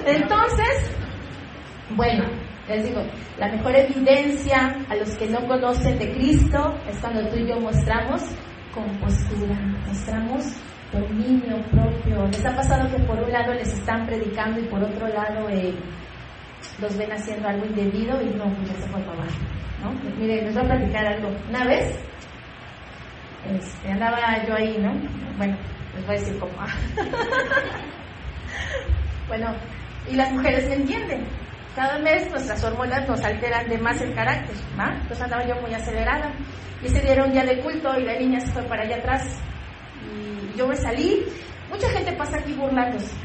Entonces, bueno, les digo, la mejor evidencia a los que no conocen de Cristo es cuando tú y yo mostramos compostura, mostramos dominio propio. Les ha pasado que por un lado les están predicando y por otro lado los ven haciendo algo indebido y no, pues ya se fue para abajo, ¿no? Miren, les voy a platicar algo. Una vez andaba yo ahí, ¿no? Bueno, les voy a decir cómo. Bueno, y las mujeres me entienden. Cada mes nuestras hormonas nos alteran de más el carácter, ¿va? Entonces andaba yo muy acelerada. Y ese día era un día de culto y la niña se fue para allá atrás. Y yo me salí. Mucha gente pasa aquí burlándose.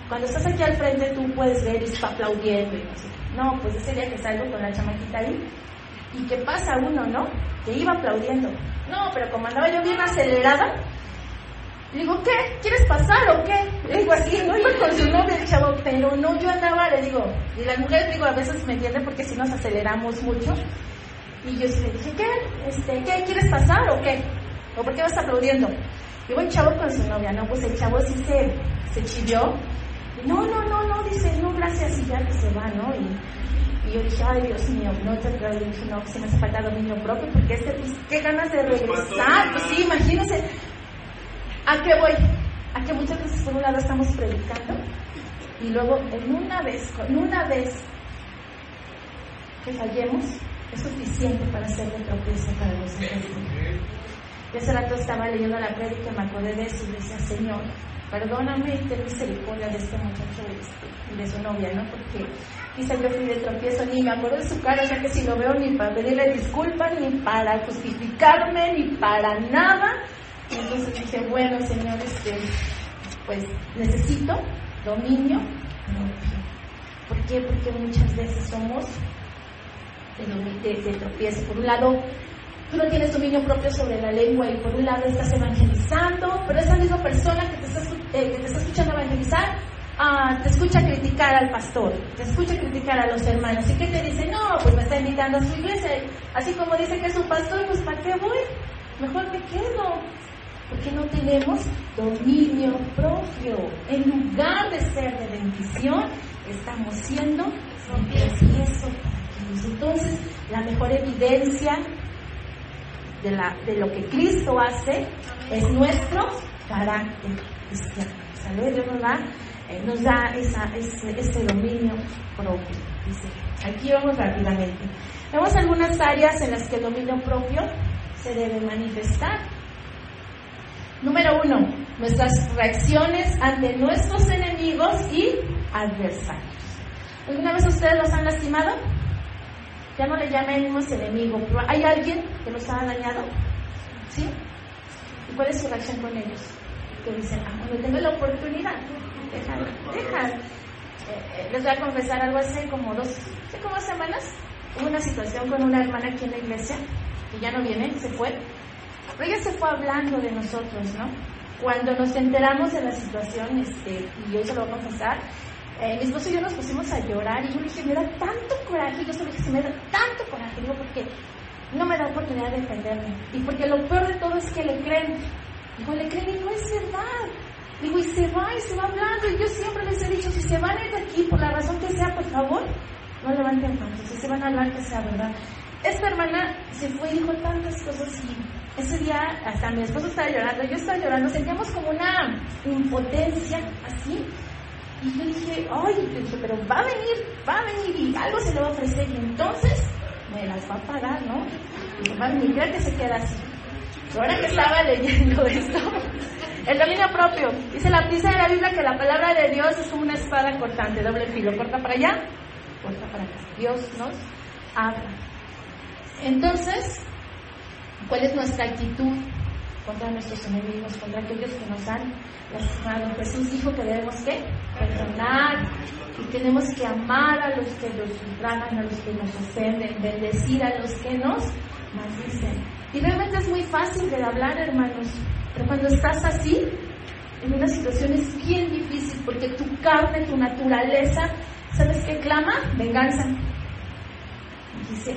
Cuando estás aquí al frente tú puedes ver y está aplaudiendo y no sé. No, pues ese día que salgo con la chamaquita ahí. ¿Y qué pasa uno, no? Que iba aplaudiendo. No, pero como andaba yo bien acelerada, le digo, ¿qué? ¿Quieres pasar o qué? Le digo así, no iba con su novia el chavo, pero no, yo andaba, le digo, y las mujeres, digo, a veces me entienden porque si nos aceleramos mucho. Y yo sí le dije, ¿qué? ¿Quieres pasar o qué? ¿O por qué vas aplaudiendo? Digo, el chavo con su novia, no, pues el chavo sí se chilló. No, dice, no, gracias, y ya que se va, ¿no? Y yo dije, ay, Dios mío, no te creo. Y dije, no, se me hace falta dominio propio, porque pues, qué ganas de regresar. Pues sí, imagínense. ¿A qué voy? A que muchas veces por un lado estamos predicando y luego con una vez que fallemos es suficiente para hacerle tropiezo para los demás. Yo hace rato estaba leyendo la prédica y me acordé de eso y decía, Señor, perdóname y ten misericordia de este muchacho y de su novia, ¿no? Porque quizá yo fui de tropiezo, ni me acuerdo de su cara, o sea que si lo veo ni para pedirle disculpas, ni para justificarme, ni para nada. Entonces dije, bueno, Señor, pues necesito dominio propio. ¿Por qué? Porque muchas veces somos de tropiezo. Por un lado, tú no tienes dominio propio sobre la lengua y por un lado estás evangelizando, pero esa misma persona que te está escuchando evangelizar, te escucha criticar al pastor, te escucha criticar a los hermanos. ¿Y qué te dice? No, pues me está invitando a su iglesia. Así como dice que es un pastor, pues ¿para qué voy? Mejor me quedo. Porque no tenemos dominio propio. En lugar de ser de bendición, estamos siendo tropiezo para Dios. Entonces, la mejor evidencia de lo que Cristo hace es nuestro carácter cristiano. ¿Sabes? Dios nos da ese dominio propio. Dice. Aquí vamos rápidamente. Vemos algunas áreas en las que el dominio propio se debe manifestar. Número 1, nuestras reacciones ante nuestros enemigos y adversarios. ¿Alguna vez ustedes los han lastimado? Ya no le llamemos enemigo, pero ¿hay alguien que los ha dañado? ¿Sí? ¿Y cuál es su reacción con ellos? Que dicen, cuando tengo la oportunidad, deja. Les voy a confesar algo hace como 2 semanas. Hubo una situación con una hermana aquí en la iglesia, que ya no viene, se fue. Pero ella se fue hablando de nosotros, ¿no? Cuando nos enteramos de la situación, y yo se lo voy a confesar, mi esposo y yo nos pusimos a llorar, y yo le dije, me da tanto coraje, yo se lo dije, me da tanto coraje, digo, porque no me da oportunidad de defenderme, y porque lo peor de todo es que le creen. Digo, le creen y no es verdad. Digo, y se va hablando, y yo siempre les he dicho, si se van a ir de aquí, por la razón que sea, por favor, no levanten manos, si se van a hablar, que sea verdad. Esta hermana se fue y dijo tantas cosas, y ese día hasta mi esposo estaba llorando, yo estaba llorando, sentíamos como una impotencia así, y yo dije, pero va a venir, y algo se le va a ofrecer, y entonces me las va a pagar, ¿no? Y va a venir, creo que se queda así. Ahora que estaba leyendo esto, el dominio propio, dice la Biblia que la palabra de Dios es como una espada cortante, doble filo, corta para allá, corta para acá. Dios nos habla. Entonces, ¿cuál es nuestra actitud contra nuestros enemigos, contra aquellos que nos han lastimado? Jesús dijo que debemos ¿qué? Perdonar, y tenemos que amar a los que nos ultrajan, a los que nos ofenden, bendecir a los que nos maldicen. Y realmente es muy fácil de hablar, hermanos, pero cuando estás así, en una situación es bien difícil, porque tu carne, tu naturaleza, ¿sabes qué clama? Venganza. Dice,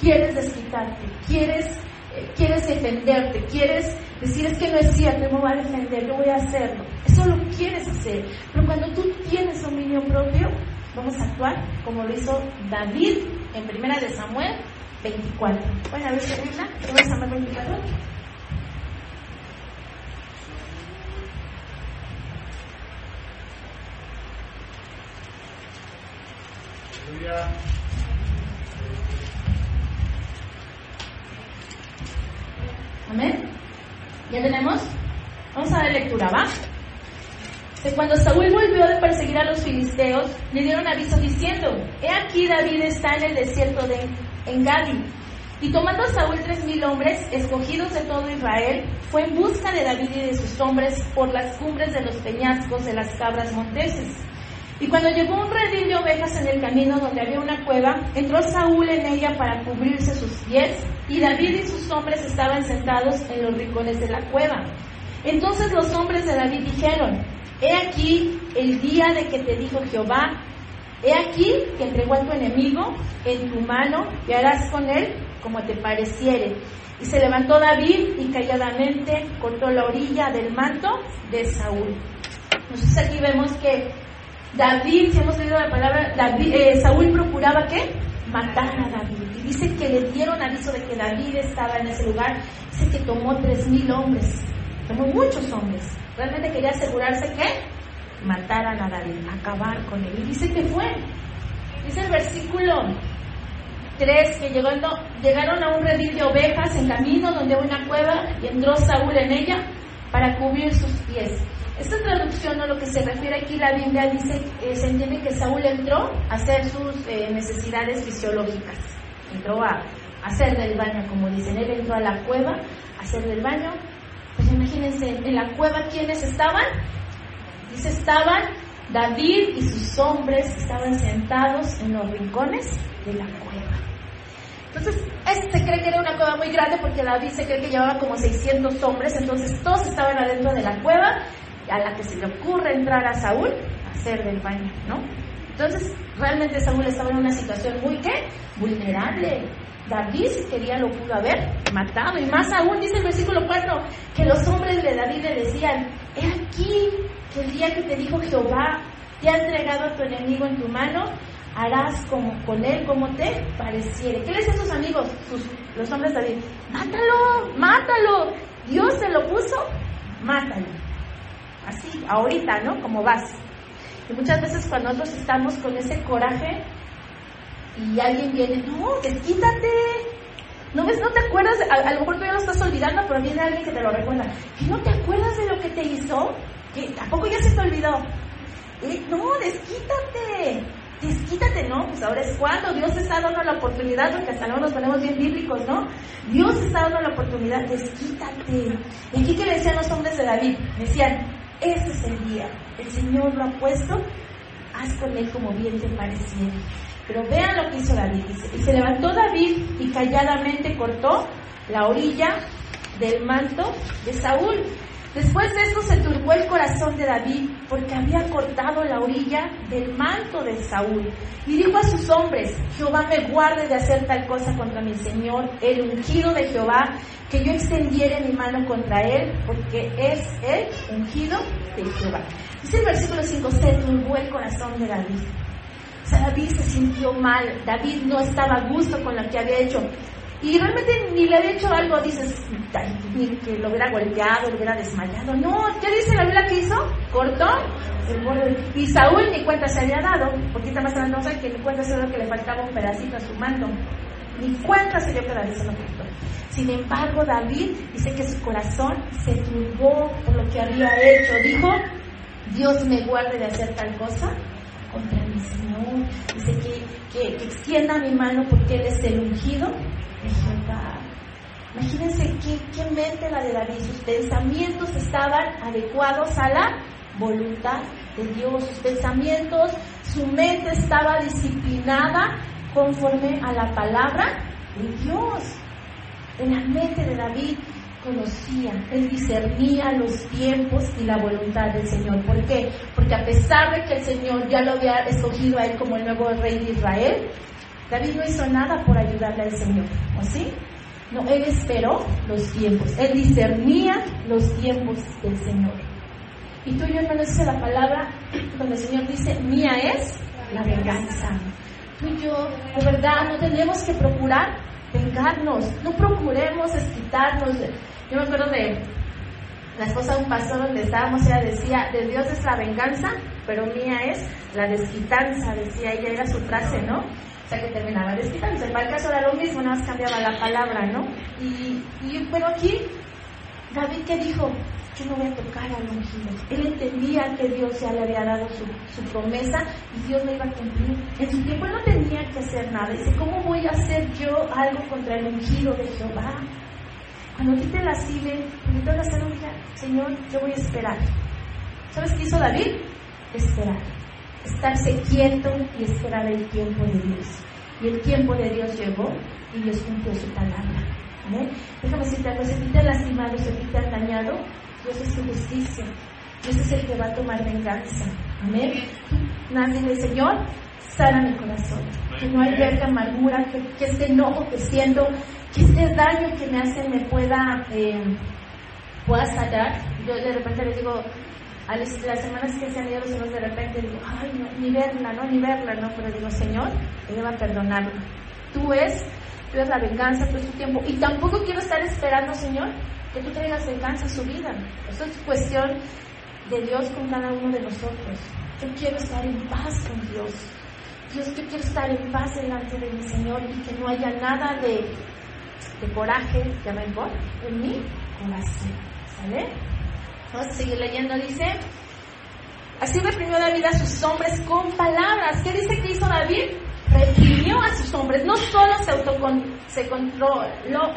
quieres desquitarte, quieres defenderte, quieres decir, es que no es cierto, yo me voy a defender, yo voy a hacerlo. Eso lo quieres hacer. Pero cuando tú tienes dominio propio, vamos a actuar como lo hizo David en 1 de Samuel 24. Bueno, a ver si Biblia, 1 de Samuel 24. Amén. ¿Ya tenemos? Vamos a dar lectura, ¿va? Cuando Saúl volvió de perseguir a los filisteos, filisteos le dieron aviso diciendo: he aquí David está en el desierto de Engadi. Y tomando a Saúl 3,000 hombres, escogidos de todo Israel, fue en busca de David y de sus hombres por las cumbres de los peñascos de las cabras monteses. Y cuando llegó un redil de ovejas en el camino donde había una cueva, entró Saúl en ella para cubrirse sus pies, y David y sus hombres estaban sentados en los rincones de la cueva. Entonces los hombres de David dijeron: he aquí el día de que te dijo Jehová, he aquí que entregó a tu enemigo en tu mano, y harás con él como te pareciere. Y se levantó David y calladamente cortó la orilla del manto de Saúl. Entonces aquí vemos que David, si hemos leído la palabra, Saúl procuraba ¿qué? Matar a David. Y dice que le dieron aviso de que David estaba en ese lugar. Dice que tomó 3,000 hombres, tomó muchos hombres. Realmente quería asegurarse que mataran a David, acabar con él. Y dice que fue. Dice el versículo 3 que llegaron a un redil de ovejas en camino donde había una cueva, y entró Saúl en ella para cubrir sus pies. Esta traducción, o lo que se refiere aquí la Biblia, dice, se entiende que Saúl entró a hacer sus necesidades fisiológicas. Entró a hacer del baño, como dicen. Él entró a la cueva a hacer del baño. Pues imagínense, en la cueva, ¿quiénes estaban? Dice, estaban David y sus hombres, estaban sentados en los rincones de la cueva. Entonces, se cree que era una cueva muy grande porque David se cree que llevaba como 600 hombres, entonces todos estaban adentro de la cueva, a la que se le ocurre entrar a Saúl a hacer del baño, ¿no? Entonces, realmente Saúl estaba en una situación muy, vulnerable. David, si quería, lo pudo haber matado, y más aún, dice el versículo 4, que los hombres de David le decían: he aquí que el día que te dijo Jehová, te ha entregado a tu enemigo en tu mano, harás con él como te pareciere. ¿Qué le decían sus amigos, los hombres de David? Mátalo, Dios se lo puso, mátalo. Así, ahorita, ¿no? Como vas. Y muchas veces cuando nosotros estamos con ese coraje y alguien viene: no, desquítate. ¿No ves? ¿No te acuerdas? A lo mejor tú ya lo estás olvidando, pero viene alguien que te lo recuerda. ¿Que no te acuerdas de lo que te hizo? ¿Que tampoco ya se te olvidó? No, desquítate, ¿no? Pues ahora es cuando Dios está dando la oportunidad, porque hasta luego nos ponemos bien bíblicos, ¿no? Dios está dando la oportunidad, desquítate. Y aquí, ¿qué le decían los hombres de David? Decían: este es el día, el Señor lo ha puesto, haz con él como bien te pareciera. Pero vean lo que hizo David, dice: y se levantó David y calladamente cortó la orilla del manto de Saúl. Después de esto se turbó el corazón de David, porque había cortado la orilla del manto de Saúl. Y dijo a sus hombres: Jehová me guarde de hacer tal cosa contra mi señor, el ungido de Jehová, que yo extendiere mi mano contra él, porque es el ungido de Jehová. Dice el versículo 5, se turbó el corazón de David. O sea, David se sintió mal, David no estaba a gusto con lo que había hecho. Y realmente ni le había hecho algo, dices, ni que lo hubiera golpeado, lo hubiera desmayado. No, ¿qué dice la Biblia que hizo? Cortó el borde. Y Saúl ni cuenta se había dado, porque está más adelante, no sé, que ni cuenta se dio que le faltaba un pedacito a su manto. Ni cuenta se dio que David se lo cortó. Sin embargo, David dice que su corazón se turbó por lo que había hecho. Dijo: Dios me guarde de hacer tal cosa contra mi Señor. Dice que extienda mi mano, porque Él es el ungido de Jehová. Imagínense qué mente la de David. Sus pensamientos estaban adecuados a la voluntad de Dios. Sus pensamientos, su mente estaba disciplinada conforme a la palabra de Dios. En la mente de David conocía, él discernía los tiempos y la voluntad del Señor. ¿Por qué? Porque a pesar de que el Señor ya lo había escogido a él como el nuevo rey de Israel, David no hizo nada por ayudarle al Señor, ¿o sí? No, él esperó los tiempos, él discernía los tiempos del Señor. Y tú y yo, hermanos, dice la palabra donde el Señor dice: mía es la venganza. Tú y yo, de verdad, no tenemos que procurar vengarnos, no procuremos desquitarnos. Yo me acuerdo de la esposa de un pastor donde estábamos, ella decía: de Dios es la venganza, pero mía es la desquitanza, decía ella, era su frase, ¿no? O sea, que terminaba desquitándose. Para el caso era lo mismo, nada más cambiaba la palabra, ¿no? Pero aquí, David, ¿qué dijo? yo no voy a tocar al ungido. Él entendía que Dios ya le había dado su promesa y Dios lo iba a cumplir. En su tiempo no tenía que hacer nada. Dice, ¿cómo voy a hacer yo algo contra el ungido de Jehová? Cuando a ti te la siguen, cuando te vas a hacer un día, Señor, yo voy a esperar. ¿Sabes qué hizo David? Esperar. Estarse quieto y esperar el tiempo de Dios. Y el tiempo de Dios llegó y Dios cumplió su palabra. ¿Amén? Déjame decirte algo, si te han lastimado, si te han dañado, Dios es tu justicia. Dios es el que va a tomar venganza. Amén. Nadie dile, Señor, sana mi corazón. Que no haya amargura, que este enojo que siento, que este daño que me hacen me pueda sanar. Yo de repente les digo, a las semanas que se han ido los hijos, de repente digo, ay, no, ni verla, ¿no? Pero digo, Señor, Él va a perdonarlo. Tú es la venganza, tú es tu tiempo. Y tampoco quiero estar esperando, Señor, que tú traigas venganza a su vida. Eso es cuestión de Dios con cada uno de nosotros. Yo quiero estar en paz con Dios. Dios, yo quiero estar en paz delante de mi Señor y que no haya nada de coraje, de rencor en mi corazón. ¿Sale? Vamos a seguir leyendo, dice, así reprimió David a sus hombres con palabras. ¿Qué dice que hizo David? Reprimió a sus hombres. No solo se controló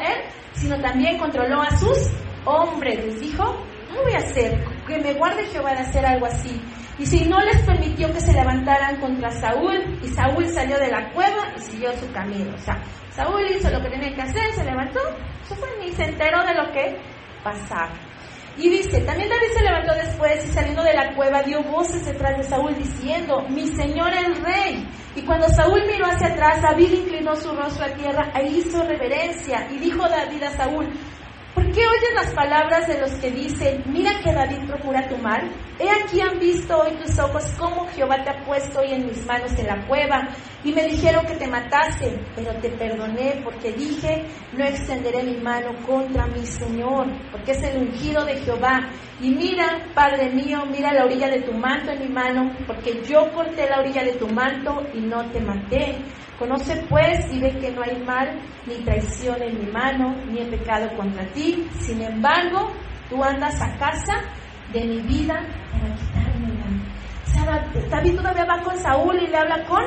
él, sino también controló a sus hombres. Les dijo, no voy a hacer, que me guarde Jehová de hacer algo así. Y si no les permitió que se levantaran contra Saúl, y Saúl salió de la cueva y siguió su camino. O sea, Saúl hizo lo que tenía que hacer, se levantó, se fue, ni se enteró de lo que pasaba. Y dice, también David se levantó después y saliendo de la cueva dio voces detrás de Saúl diciendo, mi señor el rey. Y cuando Saúl miró hacia atrás, David inclinó su rostro a tierra e hizo reverencia. Y dijo David a Saúl, ¿por qué oyes las palabras de los que dicen, mira que David procura tu mal? He aquí han visto hoy tus ojos cómo Jehová te ha puesto hoy en mis manos en la cueva. Y me dijeron que te matase, pero te perdoné porque dije, no extenderé mi mano contra mi Señor, porque es el ungido de Jehová. Y mira, Padre mío, mira la orilla de tu manto en mi mano, porque yo corté la orilla de tu manto y no te maté. Conoce pues y ve que no hay mal ni traición en mi mano, ni he pecado contra ti. Sin embargo, tú andas a casa de mi vida para quitármela. O sea, David todavía va con Saúl y le habla con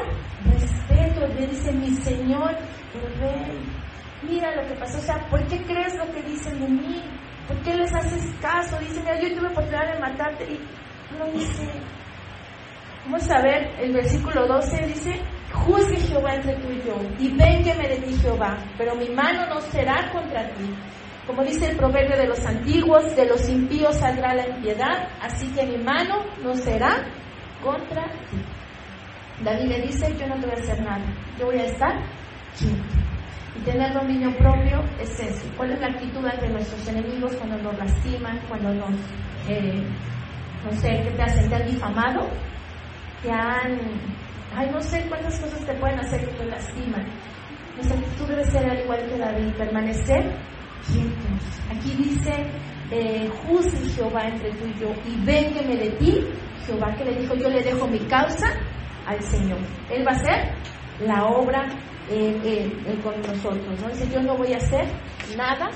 respeto. Le dice, mi señor, el rey, mira lo que pasó. O sea, ¿por qué crees lo que dicen de mí? ¿Por qué les haces caso? Dice, mira, yo tuve oportunidad de matarte y no hice. Vamos a ver el versículo 12, dice, juzgue Jehová entre tú y yo, y véngueme de ti Jehová, pero mi mano no será contra ti. Como dice el proverbio de los antiguos, de los impíos saldrá la impiedad, así que mi mano no será contra ti. David le dice, yo no te voy a hacer nada, yo voy a estar quieto. Y tener dominio propio es eso. ¿Cuál es la actitud ante nuestros enemigos cuando nos lastiman, cuando nos, no sé, ¿qué te hacen? ¿Te han difamado? ¿Te han... ay, no sé cuántas cosas te pueden hacer que te lastiman? Nuestra actitud debe ser al igual que David, permanecer quietos. Aquí dice, juzgue Jehová entre tú y yo, y véngueme de ti, Jehová, que le dijo, yo le dejo mi causa al Señor. Él va a hacer la obra con nosotros, ¿no? Dice, yo no voy a hacer nada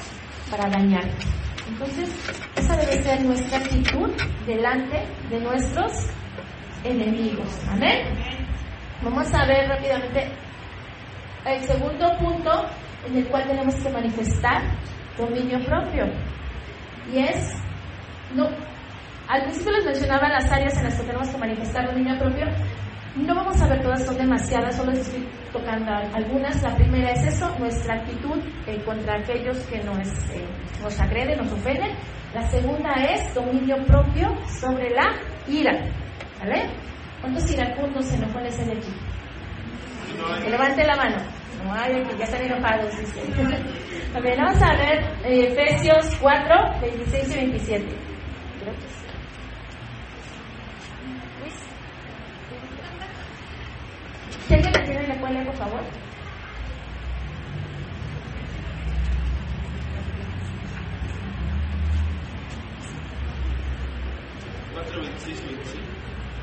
para dañarte. Entonces, esa debe ser nuestra actitud delante de nuestros enemigos. Amén. Vamos a ver rápidamente el segundo punto en el cual tenemos que manifestar dominio propio. Y es, no, al principio les mencionaba las áreas en las que tenemos que manifestar dominio propio. No vamos a ver todas, son demasiadas, solo les estoy tocando algunas. La primera es eso, nuestra actitud contra aquellos que nos agreden, nos ofenden. La segunda es dominio propio sobre la ira. ¿Vale? ¿Cuántos iracundos enojones hay aquí? Que levante la mano. No hay, que ya están enojados, dice. A ver, vamos a ver Efesios 4, 26 y 27. Creo que sí. Si alguien la tiene, ¿le puede leer, por favor?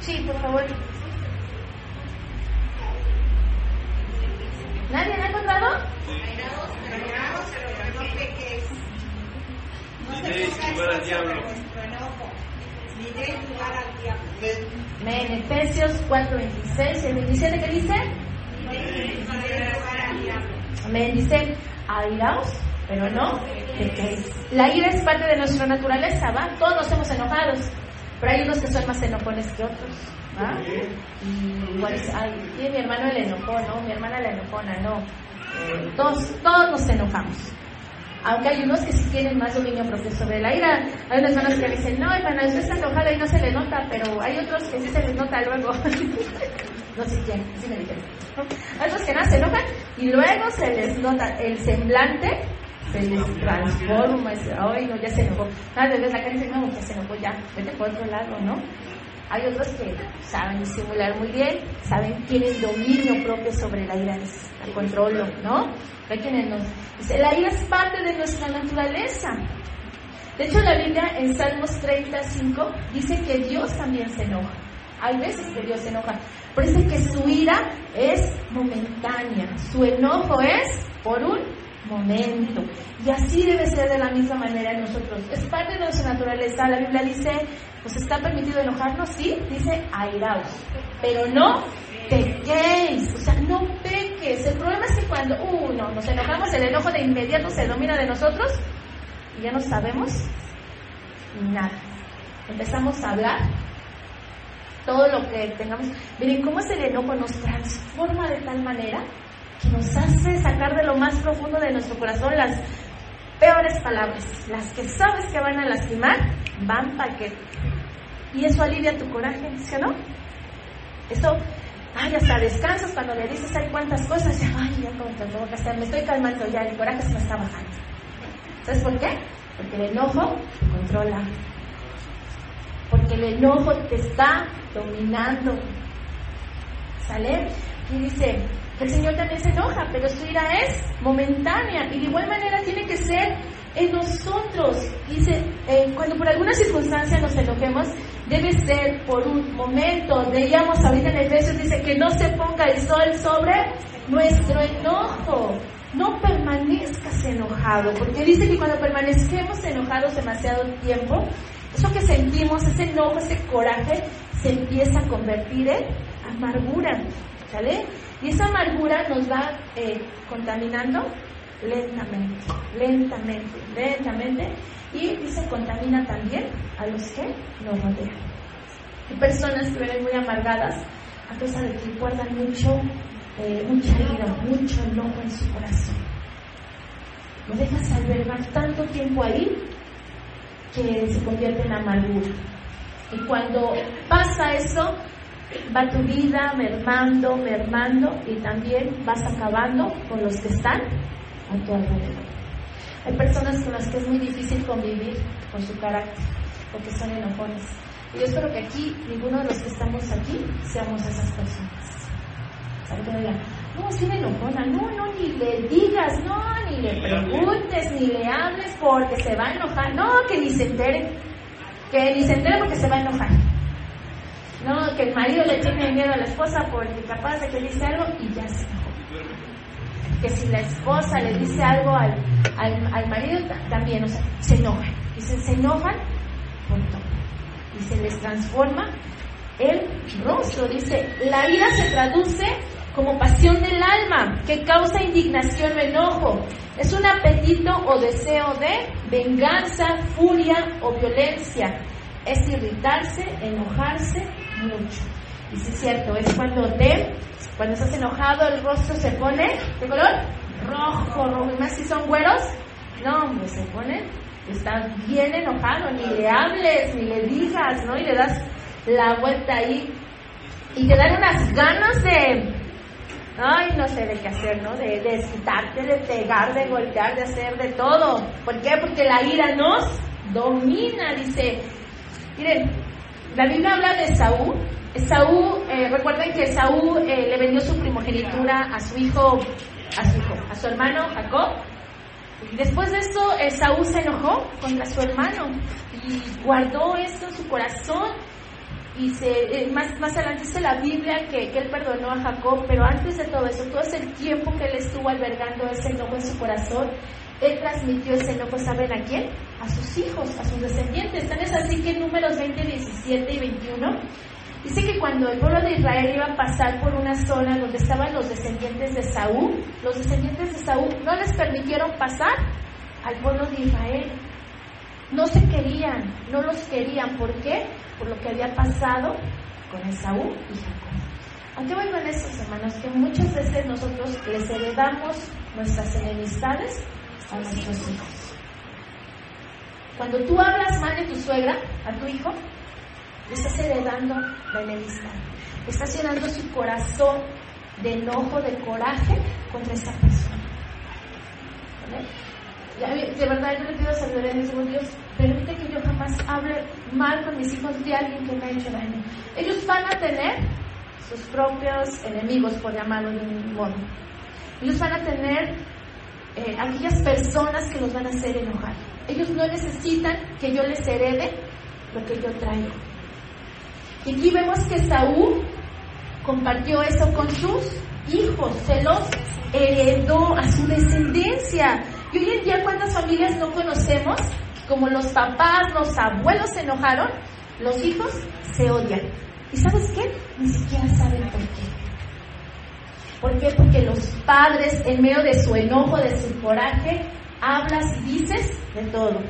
Sí, por favor. ¿Nadie la ha encontrado? No se ponga lugar al diablo. Nuestro enojo, ni dé lugar al diablo. Amén. Efesios 4:26 y 27, ¿qué dice? Ni dé lugar al diablo. Amén. Dice, airaos, pero no pequéis. La ira es parte de nuestra naturaleza, ¿va? Todos nos hemos enojados, pero hay unos que son más enojones que otros, ¿va? Y igual dice, ay, sí, mi hermano le enojó, ¿no? Mi hermana la enojona, no. Todos nos enojamos. Aunque hay unos que sí tienen más dominio propio sobre la ira. Hay unas hermanas que me dicen, no, hermana, usted está enojada y no se le nota, pero hay otros que sí se les nota luego. No sé quién, sí me dijeron. Hay otros que nada se enojan y luego se les nota el semblante, se les transforma. Ay, no, ya se enojó. Nada, desde la cara dice, no, ya se enojó, ya, vete por otro lado, ¿no? Hay otros que saben disimular muy bien, tienen dominio propio sobre la ira, la controlo, ¿no? Hay quienes nos dice, la ira es parte de nuestra naturaleza. De hecho, la Biblia en Salmos 35 dice que Dios también se enoja. Hay veces que Dios se enoja, pero dice que su ira es momentánea, su enojo es por un momento. Y así debe ser de la misma manera en nosotros. Es parte de nuestra naturaleza. La Biblia dice, pues está permitido enojarnos, sí, dice airaos, pero no pequéis, o sea, no peques. El problema es que cuando nos enojamos, el enojo de inmediato se domina de nosotros y ya no sabemos nada. Empezamos a hablar todo lo que tengamos. Miren cómo es el enojo, nos transforma de tal manera que nos hace sacar de lo más profundo de nuestro corazón las peores palabras, las que sabes que van a lastimar, van paquete. Y eso alivia tu coraje, ¿sí o no? Eso, hasta descansas cuando le dices, hay cuántas cosas, ya, ya como te tengo que hacer, me estoy calmando ya, el coraje se me está bajando. ¿Sabes por qué? Porque el enojo te controla. Porque el enojo te está dominando. ¿Sale? Y dice, el Señor también se enoja, pero su ira es momentánea y de igual manera tiene que ser en nosotros. Dice, cuando por alguna circunstancia nos enojemos, debe ser por un momento. Leíamos ahorita en Efesios, dice que no se ponga el sol sobre nuestro enojo. No permanezcas enojado, porque dice que cuando permanezcamos enojados demasiado tiempo, eso que sentimos, ese enojo, ese coraje, se empieza a convertir en amargura, ¿sale? Y esa amargura nos va contaminando lentamente, y dice contamina también a los que nos rodean. Hay personas que vienen muy amargadas a causa de que guardan mucha ira, mucho enojo en su corazón. Lo dejas albergar tanto tiempo ahí que se convierte en amargura. Y cuando pasa eso, va tu vida mermando y también vas acabando con los que están a tu alrededor. Hay personas con las que es muy difícil convivir con su carácter, porque son enojones. Y yo espero que aquí, ninguno de los que estamos aquí, seamos esas personas. ¿Saben que me digan? No, si me enojona, no, ni le digas, no, ni le preguntes, ni le hables porque se va a enojar. No, que ni se entere porque se va a enojar. No, que el marido le tiene miedo a la esposa porque capaz de que dice algo y ya se enojó. Que si la esposa le dice algo al marido, también, o sea, se enojan. Dicen, se enojan por todo. Y se les transforma el rostro. Dice, la ira se traduce como pasión del alma, que causa indignación o enojo. Es un apetito o deseo de venganza, furia o violencia. Es irritarse, enojarse mucho. Y sí es cierto, es cuando estás enojado el rostro se pone, ¿qué color? Rojo, y más si son güeros, no, hombre, se pone, estás bien enojado, ni le hables, ni le digas, ¿no? Y le das la vuelta ahí, y te dan unas ganas de, no sé de qué hacer, ¿no? De desquitarte, de pegar, de golpear, de hacer de todo. ¿Por qué? Porque la ira nos domina, dice. Miren, la Biblia habla de Esaú. Recuerden que Esaú le vendió su primogenitura a su hermano Jacob. Y después de esto, Esaú se enojó contra su hermano y guardó esto en su corazón. Y más adelante dice la Biblia que él perdonó a Jacob, pero antes de todo eso, todo ese tiempo que él estuvo albergando ese enojo en su corazón, él transmitió ese enojo, ¿saben a quién? A sus hijos, a sus descendientes. Tan es así que en Números 20, 17 y 21 dice que cuando el pueblo de Israel iba a pasar por una zona donde estaban los descendientes de Saúl, los descendientes de Saúl no les permitieron pasar al pueblo de Israel. No se querían, no los querían. ¿Por qué? Por lo que había pasado con Esaú y Jacob. Aunque bueno, en estos hermanos, que muchas veces nosotros les heredamos nuestras enemistades a nuestros hijos. Cuando tú hablas mal de tu suegra a tu hijo, le estás heredando la enemistad, le estás llenando su corazón de enojo, de coraje contra esa persona. ¿Vale? De verdad yo le pido sabiduría, digo, Dios, permite que yo jamás hable mal con mis hijos de alguien que me ha hecho daño. Ellos van a tener sus propios enemigos, por llamarlo de un modo. Ellos van a tener aquellas personas que los van a hacer enojar. Ellos no necesitan que yo les herede lo que yo traigo. Y aquí vemos que Saúl compartió eso con sus hijos, se los heredó a su descendencia. Y hoy en día, ¿cuántas familias no conocemos? Como los papás, los abuelos se enojaron, los hijos se odian. ¿Y sabes qué? Ni siquiera saben por qué. ¿Por qué? Porque los padres, en medio de su enojo, de su coraje, hablas y dices de todo.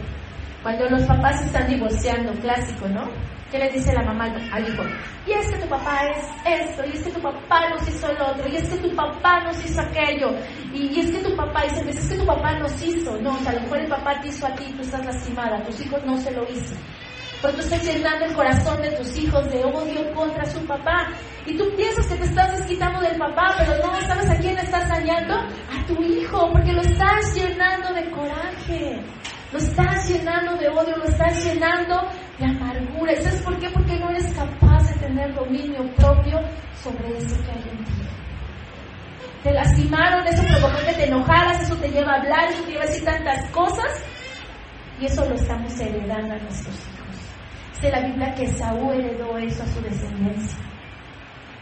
Cuando los papás se están divorciando, clásico, ¿no? ¿Qué le dice la mamá al hijo? Y es que tu papá es esto, y es que tu papá nos hizo el otro, y es que tu papá nos hizo aquello, y es que tu papá, y se dice, es que tu papá nos hizo. No, o sea, a lo mejor el papá te hizo a ti y tú estás lastimada, tus hijos no se lo hizo. Pero tú estás llenando el corazón de tus hijos de odio contra su papá. Y tú piensas que te estás desquitando del papá, pero no, ¿sabes a quién estás dañando? A tu hijo, porque lo estás llenando de coraje. Lo estás llenando de odio, lo estás llenando de amargura. ¿Y sabes por qué? Porque no eres capaz de tener dominio propio sobre eso que hay en ti. Te lastimaron, eso provocó que te enojaras, eso te lleva a hablar, eso te lleva a decir tantas cosas. Y eso lo estamos heredando a nuestros hijos. Dice la Biblia que Saúl heredó eso a su descendencia.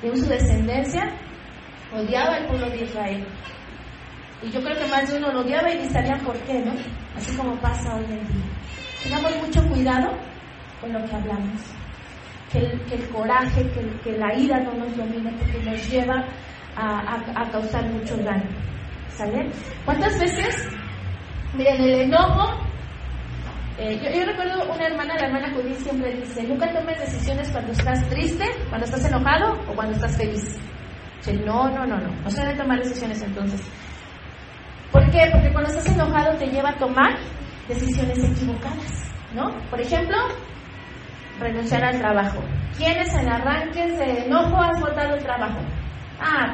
De su descendencia odiaba al pueblo de Israel. Y yo creo que más de uno lo odiaba y ni sabían por qué, ¿no? Así como pasa hoy en día. Tengamos mucho cuidado con lo que hablamos. Que el coraje, que la ira no nos domine, porque nos lleva a causar mucho daño. ¿Sale? ¿Cuántas veces? Miren, el enojo. Yo recuerdo una hermana, la hermana Judith siempre dice: nunca tomes decisiones cuando estás triste, cuando estás enojado o cuando estás feliz. Dice, no se deben tomar decisiones entonces. ¿Por qué? Porque cuando estás enojado te lleva a tomar decisiones equivocadas, ¿no? Por ejemplo, renunciar al trabajo. ¿Quiénes en arranques de enojo has botado el trabajo?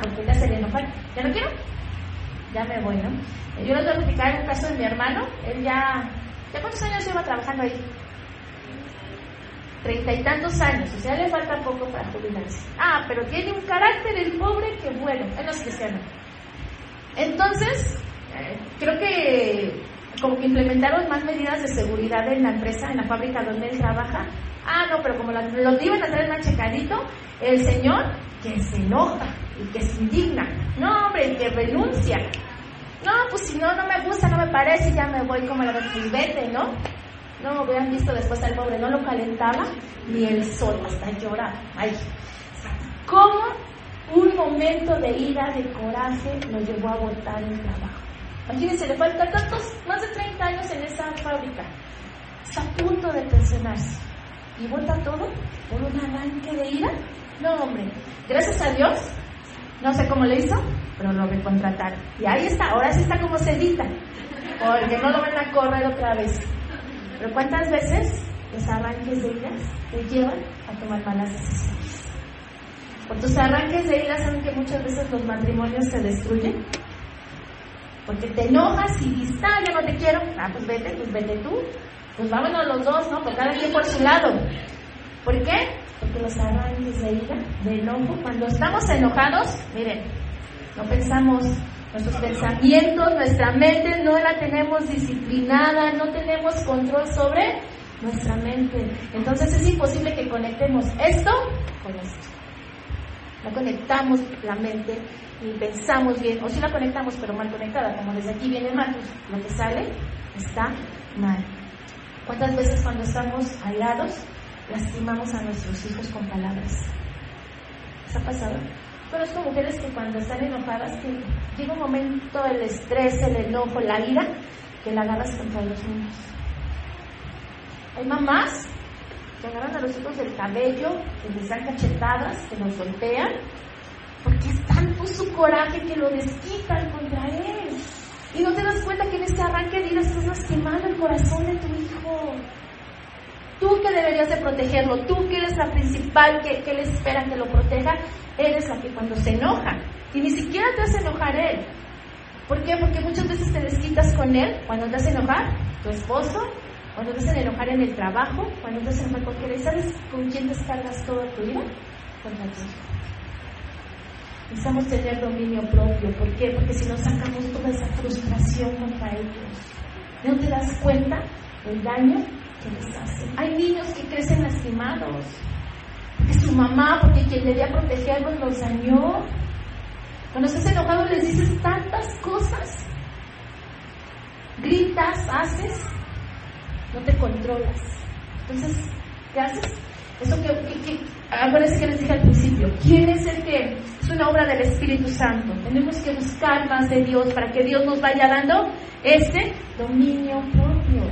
Porque te hace enojar. ¿Ya no quiero? Ya me voy, ¿no? Yo les voy a platicar un caso de mi hermano. Él ¿ya cuántos años lleva trabajando ahí? 30 y tantos años, o sea, le falta poco para jubilarse. Pero tiene un carácter el pobre que bueno, él no es cristiano. Entonces, creo que como que implementaron más medidas de seguridad en la empresa, en la fábrica donde él trabaja. Pero como los iban a traer más checadito, el señor que se enoja y que se indigna. No, hombre, y que renuncia. No, pues si no me gusta, no me parece, ya me voy como la vete, ¿no? No, hubieran visto después al pobre, no lo calentaba ni el sol, hasta lloraba. ¿Cómo un momento de ira, de coraje, lo llevó a botar el trabajo? Imagínense, le faltan más de 30 años en esa fábrica. Está a punto de pensionarse. ¿Y bota todo por un arranque de ira? No, hombre, gracias a Dios, no sé cómo le hizo, pero lo recontrataron. Y ahí está, ahora sí está como cedita, porque no lo van a correr otra vez. Pero ¿cuántas veces los arranques de ira te llevan a tomar malas decisiones? Por tus arranques de ira, ¿saben que muchas veces los matrimonios se destruyen? Porque te enojas y dices, ya no te quiero. Pues vete tú. Pues vámonos los dos, ¿no? Pues cada quien por su lado. ¿Por qué? Porque los arranques de ira, de enojo, cuando estamos enojados, miren, no pensamos, nuestros pensamientos, nuestra mente no la tenemos disciplinada, no tenemos control sobre nuestra mente. Entonces es imposible que conectemos esto con esto. No conectamos la mente ni pensamos bien, o sí la conectamos pero mal conectada, como desde aquí viene mal, pues lo que sale está mal. ¿Cuántas veces cuando estamos aislados lastimamos a nuestros hijos con palabras? ¿Les ha pasado? Conozco mujeres que cuando están enojadas, que llega un momento el estrés, el enojo, la ira, que la agarras contra los niños. Hay mamás que agarran a los hijos del cabello, que les dan cachetadas, que los golpean, porque es tanto su coraje que lo desquitan contra él. Y no te das cuenta que en este arranque de ira estás lastimando el corazón de tu hijo. Tú que deberías de protegerlo, tú que eres la principal que él espera que lo proteja, eres la que cuando se enoja, y ni siquiera te hace enojar él. ¿Por qué? Porque muchas veces te desquitas con él cuando te hace enojar tu esposo, cuando te hacen enojar en el trabajo, cuando te hacen enojar cualquiera. ¿Y sabes con quién descargas toda tu ira? Contra tu hijo. Necesitamos tener dominio propio. ¿Por qué? Porque si no sacamos toda esa frustración contra ellos, ¿no te das cuenta del daño que les hacen? Hay niños que crecen lastimados porque su mamá, porque quien debía protegerlos los dañó. Cuando estás enojado les dices tantas cosas, gritas, haces, no te controlas. Entonces, ¿qué haces? Eso que acuérdense que les dije al principio, ¿quién es el que? Es una obra del Espíritu Santo. Tenemos que buscar más de Dios para que Dios nos vaya dando este dominio propio.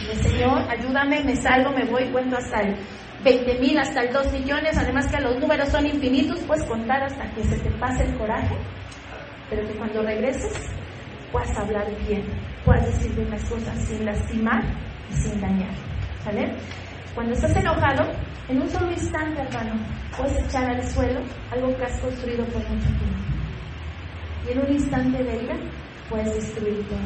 Y el Señor, ayúdame, me salgo, me voy, cuento hasta el 20,000, hasta el 2 millones, además que los números son infinitos, puedes contar hasta que se te pase el coraje, pero que cuando regreses puedas hablar bien, puedas decir bien las cosas sin lastimar y sin dañar, ¿sale? Cuando estás enojado, en un solo instante, hermano, puedes echar al suelo algo que has construido por mucho tiempo. Y en un instante de ira, puedes destruir todo.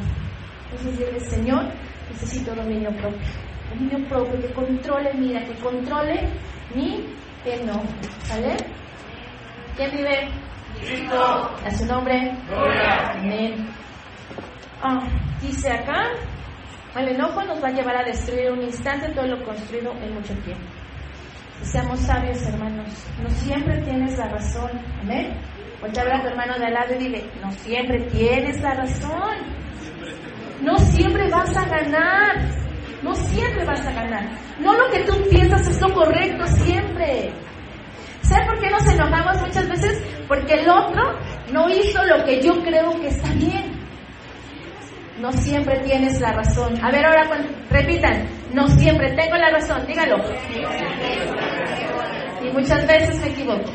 Entonces dile, Señor, necesito dominio propio. Dominio propio, que controle mi ira, que controle mi enojo. ¿Sale? ¿Quién vive? Cristo. A su nombre. Gloria. Amén. Dice acá, el enojo nos va a llevar a destruir en un instante todo lo construido en mucho tiempo. Seamos sabios, hermanos. No siempre tienes la razón. Amén. Ponte a ver a tu hermano de al lado y dile, no siempre tienes la razón. No siempre vas a ganar. No siempre vas a ganar. No lo que tú piensas es lo correcto siempre. ¿Sabes por qué nos enojamos muchas veces? Porque el otro no hizo lo que yo creo que está bien. No siempre tienes la razón. A ver, ahora repitan. No siempre tengo la razón. Dígalo. Y muchas veces me equivoco.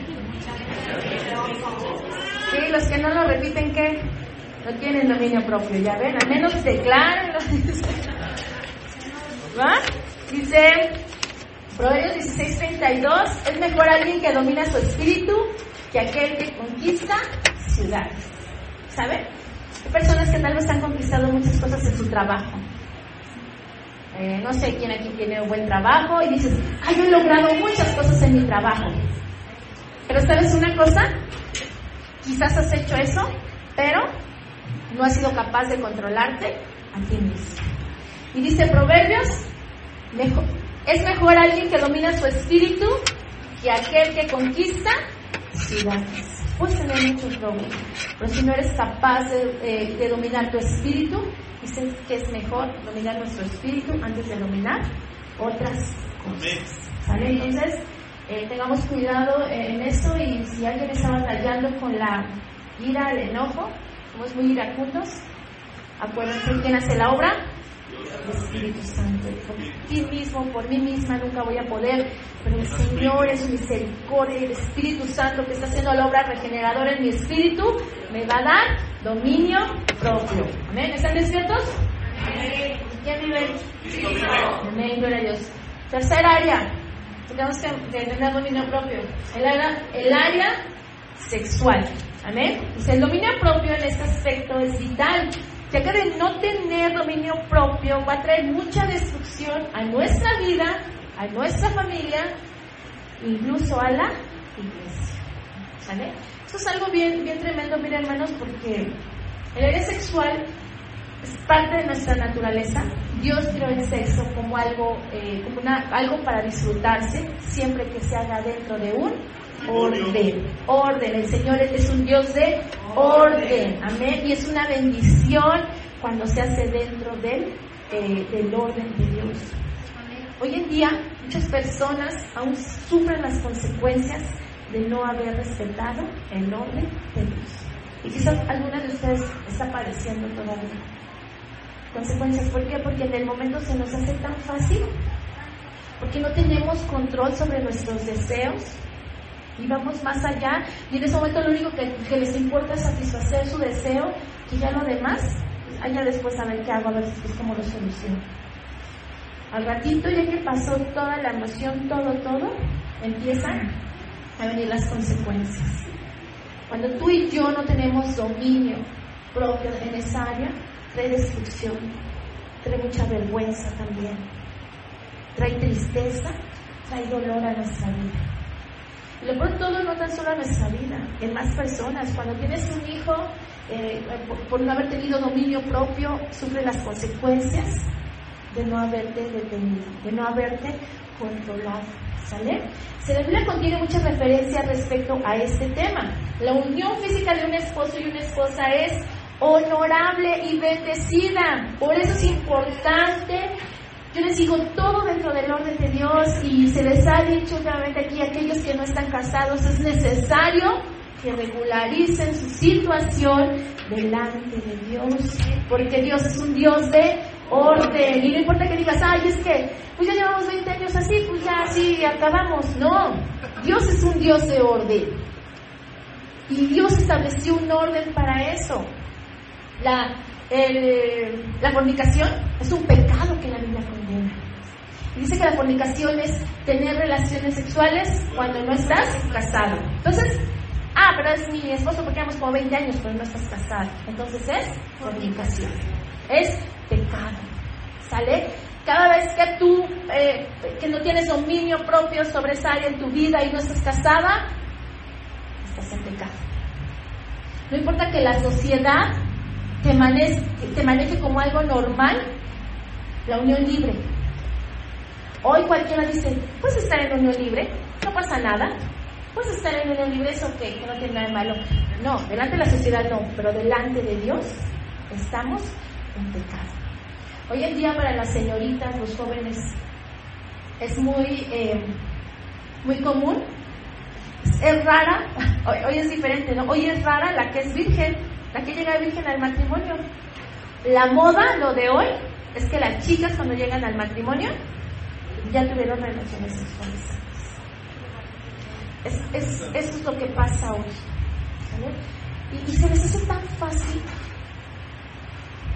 Sí, los que no lo repiten, ¿qué? No tienen dominio propio. Ya ven, al menos declaren. ¿Va? Dice Proverbios 16:32, es mejor alguien que domina su espíritu que aquel que conquista ciudades. ¿Saben? Hay personas que tal vez han conquistado muchas cosas en su trabajo. No sé quién aquí tiene un buen trabajo y dices, yo he logrado muchas cosas en mi trabajo. Pero ¿sabes una cosa? Quizás has hecho eso, pero no has sido capaz de controlarte a ti mismo. Y dice Proverbios, es mejor alguien que domina su espíritu que aquel que conquista ciudades. Puedes tener muchos logros, pero si no eres capaz de dominar tu espíritu, dices que es mejor dominar nuestro espíritu antes de dominar otras cosas. ¿Vale? Entonces, tengamos cuidado en eso, y si alguien está batallando con la ira, el enojo, somos muy iracundos, acuérdense quién hace la obra. El Espíritu Santo. Por ti mismo, por mí misma nunca voy a poder, pero el Señor en su misericordia, el Espíritu Santo que está haciendo la obra regeneradora en mi espíritu, me va a dar dominio propio. ¿Amén? ¿Están despiertos? Amén. ¿Quién vive? Cristo. Amén, gloria a Dios. Tercer área, tenemos que tener dominio propio. El área sexual. Amén. Dice, el dominio propio en este aspecto es vital, ya que de no tener dominio propio va a traer mucha destrucción a nuestra vida, a nuestra familia, incluso a la iglesia. ¿Vale? Esto es algo bien tremendo, miren, hermanos, porque el área sexual es parte de nuestra naturaleza. Dios creó el sexo como algo para disfrutarse, siempre que se haga dentro de un Orden. El Señor es un Dios de orden. Amén. Y es una bendición cuando se hace dentro del orden de Dios. Hoy en día muchas personas aún sufren las consecuencias de no haber respetado el orden de Dios. Y quizás alguna de ustedes está padeciendo todavía consecuencias. ¿Por qué? Porque en el momento se nos hace tan fácil, porque no tenemos control sobre nuestros deseos y vamos más allá, y en ese momento lo único que les importa es satisfacer su deseo, que ya lo demás, allá después a ver qué hago, a ver si es como lo soluciono. Al ratito, ya que pasó toda la emoción, todo, empiezan a venir las consecuencias. Cuando tú y yo no tenemos dominio propio en esa área, trae destrucción, trae mucha vergüenza también, trae tristeza, trae dolor a nuestra vida. Y lo peor todo, no tan solo a nuestra vida, en más personas. Cuando tienes un hijo, por no haber tenido dominio propio, sufre las consecuencias de no haberte detenido, de no haberte controlado. ¿Sale? La Biblia contiene muchas referencias respecto a este tema. La unión física de un esposo y una esposa es honorable y bendecida. Por eso es importante. Yo les digo, todo dentro del orden de Dios, y se les ha dicho últimamente aquí a aquellos que no están casados, es necesario que regularicen su situación delante de Dios, porque Dios es un Dios de orden. Y no importa que digas, ay, es que pues ya llevamos 20 años así, pues ya así acabamos. No, Dios es un Dios de orden, y Dios estableció un orden para eso. La fornicación es un pecado que la Biblia condena. Y dice que la fornicación es tener relaciones sexuales cuando no estás casado. Entonces, pero es mi esposo porque llevamos como 20 años, pero no estás casado. Entonces es fornicación, es pecado. ¿Sale? Cada vez que tú que no tienes dominio propio sobre esa área en tu vida y no estás casada, estás en pecado. No importa que la sociedad te maneje como algo normal, la unión libre. Hoy cualquiera dice, puedes estar en unión libre, no pasa nada. Puedes estar en unión libre, eso que no tiene nada de malo. No, delante de la sociedad no, pero delante de Dios estamos en pecado. Hoy en día para las señoritas, los jóvenes, es muy común. Es rara, hoy es diferente, ¿no? Hoy es rara la que es virgen, la que llega virgen al matrimonio. La moda, lo de hoy, es que las chicas cuando llegan al matrimonio ya tuvieron relaciones sexuales. Eso es lo que pasa hoy, ¿vale? Y se les hace tan fácil.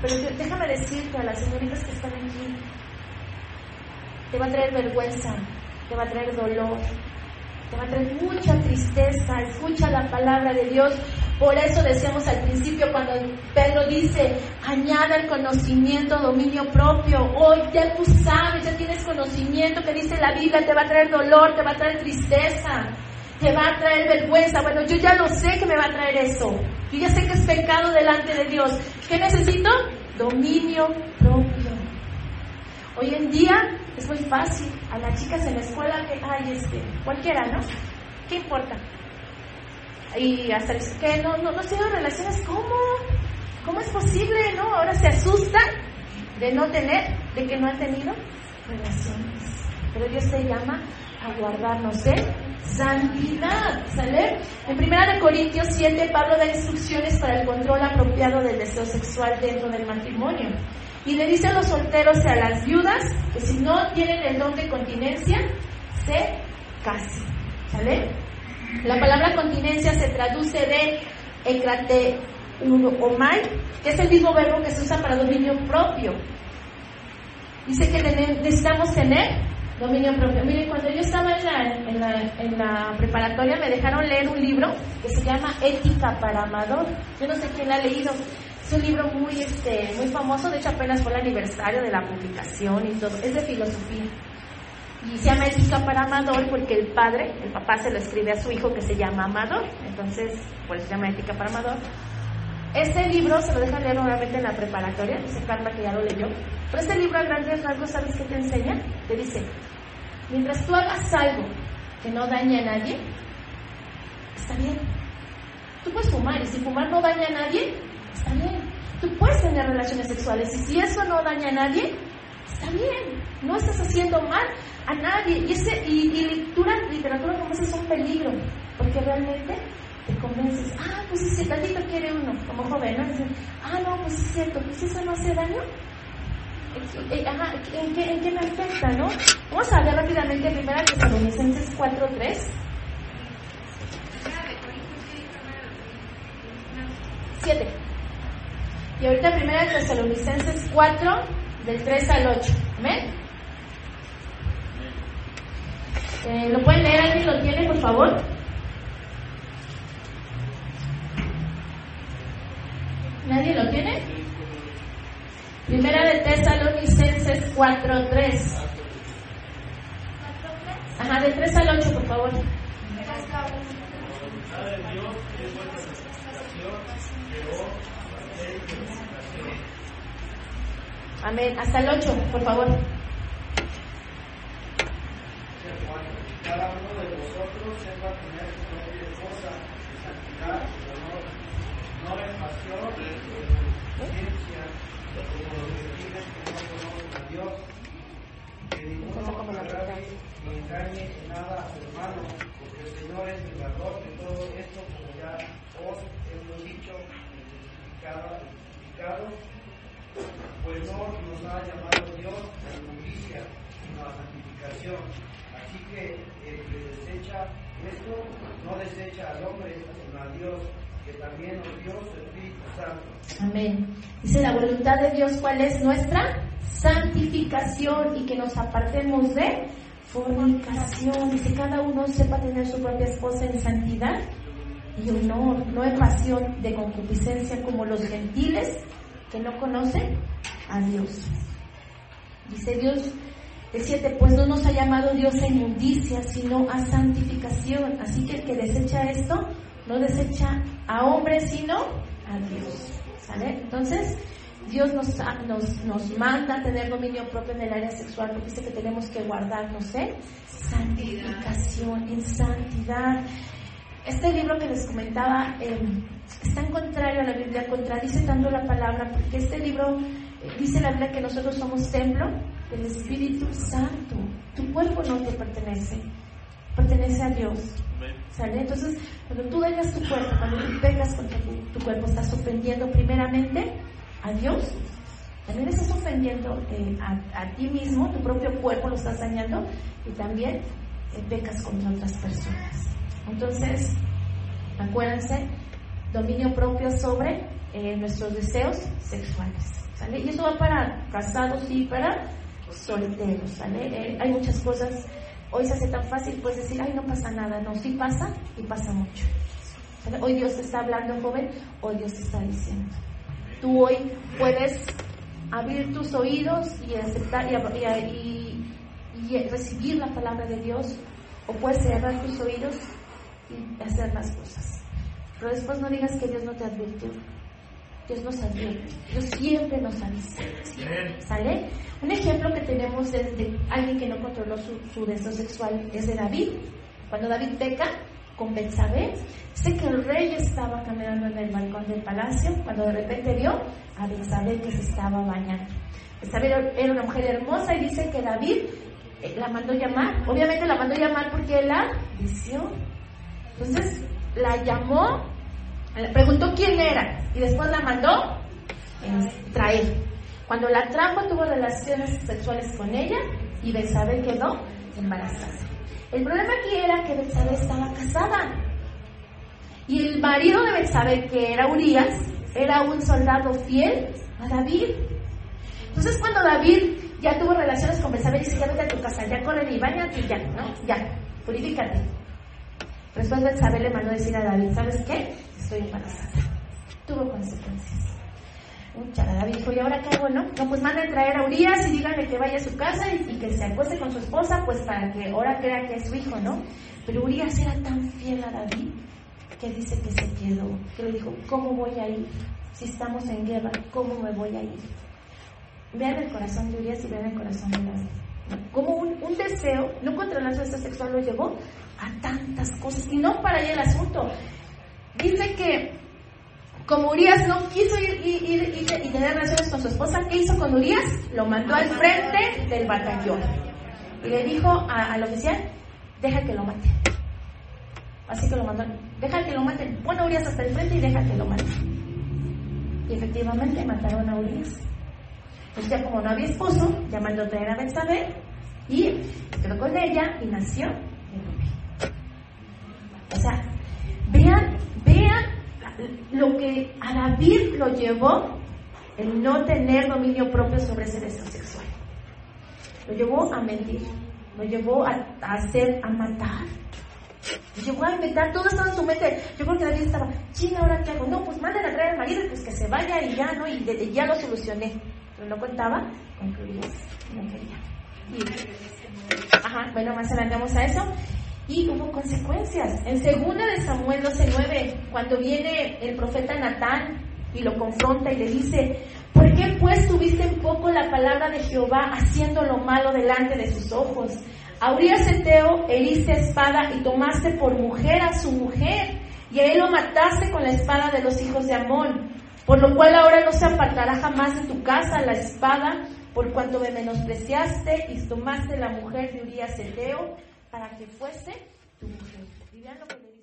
Pero déjame decirte a las señoritas que están aquí, te va a traer vergüenza, te va a traer dolor, te va a traer mucha tristeza. Escucha la palabra de Dios. Por eso decíamos al principio cuando Pedro dice, añada el conocimiento, dominio propio. Hoy ya tú sabes, ya tienes conocimiento, que dice la Biblia, te va a traer dolor, te va a traer tristeza, te va a traer vergüenza. Bueno, yo ya lo sé que me va a traer eso. Yo ya sé que es pecado delante de Dios. ¿Qué necesito? Dominio propio. Hoy en día es muy fácil. A las chicas en la escuela que, cualquiera, ¿no? ¿Qué importa? Y hasta que no tienen relaciones. ¿Cómo es posible, no? Ahora se asustan de que no han tenido relaciones. Pero Dios te llama a guardarnos de santidad, ¿sale? En 1 Corintios 7, Pablo da instrucciones para el control apropiado del deseo sexual dentro del matrimonio. Y le dice a los solteros y a las viudas que si no tienen el don de continencia, se casen, ¿sale? La palabra continencia se traduce de ekrateumai, que es el mismo verbo que se usa para dominio propio. Dice que necesitamos tener dominio propio. Miren, cuando yo estaba en la preparatoria me dejaron leer un libro que se llama Ética para Amador. Yo no sé quién la ha leído. Es un libro muy famoso. De hecho apenas fue el aniversario de la publicación y todo. Es de filosofía. Y se llama Ética para Amador porque el papá se lo escribe a su hijo que se llama Amador. Entonces, por eso se llama Ética para Amador. Este libro se lo dejan leer nuevamente en la preparatoria. Dice Carla que ya lo leyó. Pero este libro a grandes rasgos, ¿sabes qué te enseña? Te dice, mientras tú hagas algo que no dañe a nadie, está bien. Tú puedes fumar, y si fumar no daña a nadie, está bien. Tú puedes tener relaciones sexuales, y si eso no daña a nadie, está bien. No estás haciendo mal a nadie. Y literatura como esa es un peligro, porque realmente te convences, pues si tantito quiere uno, como joven, ¿no? Dicen, no, pues es cierto, pues eso no hace daño. ¿En qué me afecta, no? Vamos a ver rápidamente 1 Tesalonicenses 4:3. 7. Y ahorita 1 Tesalonicenses 4, del 3 al 8. ¿Amén? ¿Lo pueden leer? ¿Alguien lo tiene, por favor? ¿Nadie lo tiene? 1 Tesalonicenses 4:3. Del 3 al 8, por favor. Amén. Hasta el 8, por favor. Cada uno de vosotros sepa tener su propia esposa en santidad, honor, no en pasión, ciencia, como los gentiles que no conocen a Dios, que ninguno agrave ni engañe en nada a su hermano, porque el Señor es el valor de todo esto, como ya os hemos dicho, identificado, pues no nos ha llamado Dios a la inmundicia, sino a santificación. Así que el que desecha esto, no desecha al hombre, sino a Dios, que también nos dio su Espíritu Santo. Amén. Dice la voluntad de Dios, ¿cuál es? Nuestra santificación, y que nos apartemos de fornicación. Dice, cada uno sepa tener su propia esposa en santidad y honor, no en pasión de concupiscencia como los gentiles que no conocen a Dios. Dice Dios, el 7, pues no nos ha llamado Dios a inmundicia, sino a santificación. Así que el que desecha esto, no desecha a hombres, sino a Dios. ¿Sale? Entonces, Dios nos manda a tener dominio propio en el área sexual, porque dice que tenemos que guardarnos en santificación, en santidad. Este libro que les comentaba es tan contrario a la Biblia, contradice tanto la palabra, porque este libro dice la Biblia que nosotros somos templo del Espíritu Santo. Tu cuerpo no te pertenece, pertenece a Dios. ¿Sale? Entonces, cuando tú dejas tu cuerpo, cuando tú pegas contra tu cuerpo, estás ofendiendo primeramente a Dios, también estás ofendiendo a ti mismo, tu propio cuerpo lo estás dañando, y también pecas contra otras personas. Entonces, acuérdense, dominio propio sobre nuestros deseos sexuales, ¿sale? Y eso va para casados y para solteros, ¿sale? Hay muchas cosas, hoy se hace tan fácil, puedes decir, no pasa nada. No, sí pasa, y pasa mucho, ¿sale? Hoy Dios te está hablando, joven, hoy Dios te está diciendo. Tú hoy puedes abrir tus oídos y aceptar y recibir la palabra de Dios, o puedes cerrar tus oídos y hacer las cosas. Pero después no digas que Dios no te advirtió. Dios nos advierte, Dios siempre nos avisa, ¿sale? Un ejemplo que tenemos de alguien que no controló su deseo sexual es de David. Cuando David peca con Betsabé, sé que el rey estaba caminando en el balcón del palacio cuando de repente vio a Betsabé que se estaba bañando. Betsabé era una mujer hermosa, y dice que David la mandó llamar. Obviamente la mandó llamar porque él la deseó. Entonces la llamó, le preguntó quién era, y después la mandó traer. Cuando la trajo, tuvo relaciones sexuales con ella, y Betsabé quedó embarazada. El problema aquí era que Betsabé estaba casada, y el marido de Betsabé, que era Urías, era un soldado fiel a David. Entonces, cuando David ya tuvo relaciones con Betsabé, dice, ya vete a tu casa, ya corre y bañate, y ya, ¿no? Ya, purifícate. Después Betsabé le mandó decir a David, ¿sabes qué? Estoy embarazada. Tuvo consecuencias. David dijo, ¿y ahora qué hago, no? No, pues manden traer a Urías y díganle que vaya a su casa y que se acueste con su esposa, pues para que ahora crea que es su hijo, ¿no? Pero Urías era tan fiel a David que dice que se quedó, que le dijo, ¿cómo voy a ir? Si estamos en guerra, ¿cómo me voy a ir? Vean el corazón de Urías y vean el corazón de David. Como un deseo, no controlar su deseo sexual, lo llevó a tantas cosas. Y no para allá el asunto. Dice que como Urias no quiso ir y tener relaciones con su esposa, ¿qué hizo con Urias? Lo mandó al frente del batallón. Y le dijo al oficial, deja que lo maten. Así que lo mandó, deja que lo maten. Pon a Urias hasta el frente y deja que lo maten. Y efectivamente mataron a Urias. Entonces ya como no había esposo, ya mandó a traer a Betsabé y quedó con ella y nació el bebé. O sea, vean lo que a David lo llevó el no tener dominio propio sobre ese deseo sexual. Lo llevó a mentir, lo llevó a matar, lo llevó a inventar, todo estaba en su mente. Yo creo que David estaba, chinga, ¿ahora qué hago? No, pues manden a traer al marido, pues que se vaya y ya, ¿no? Y ya lo solucioné. Pero no contaba con que Urias no quería. Bueno, más adelantamos a eso. Y hubo consecuencias. En 2 de Samuel 12:9, cuando viene el profeta Natán y lo confronta y le dice, ¿por qué pues tuviste en poco la palabra de Jehová haciendo lo malo delante de sus ojos? A Urias Heteo heriste a espada y tomaste por mujer a su mujer, y a él lo mataste con la espada de los hijos de Amón, por lo cual ahora no se apartará jamás de tu casa la espada, por cuanto me menospreciaste y tomaste la mujer de Urias Heteo para que fuese tu mujer. Y vean lo que le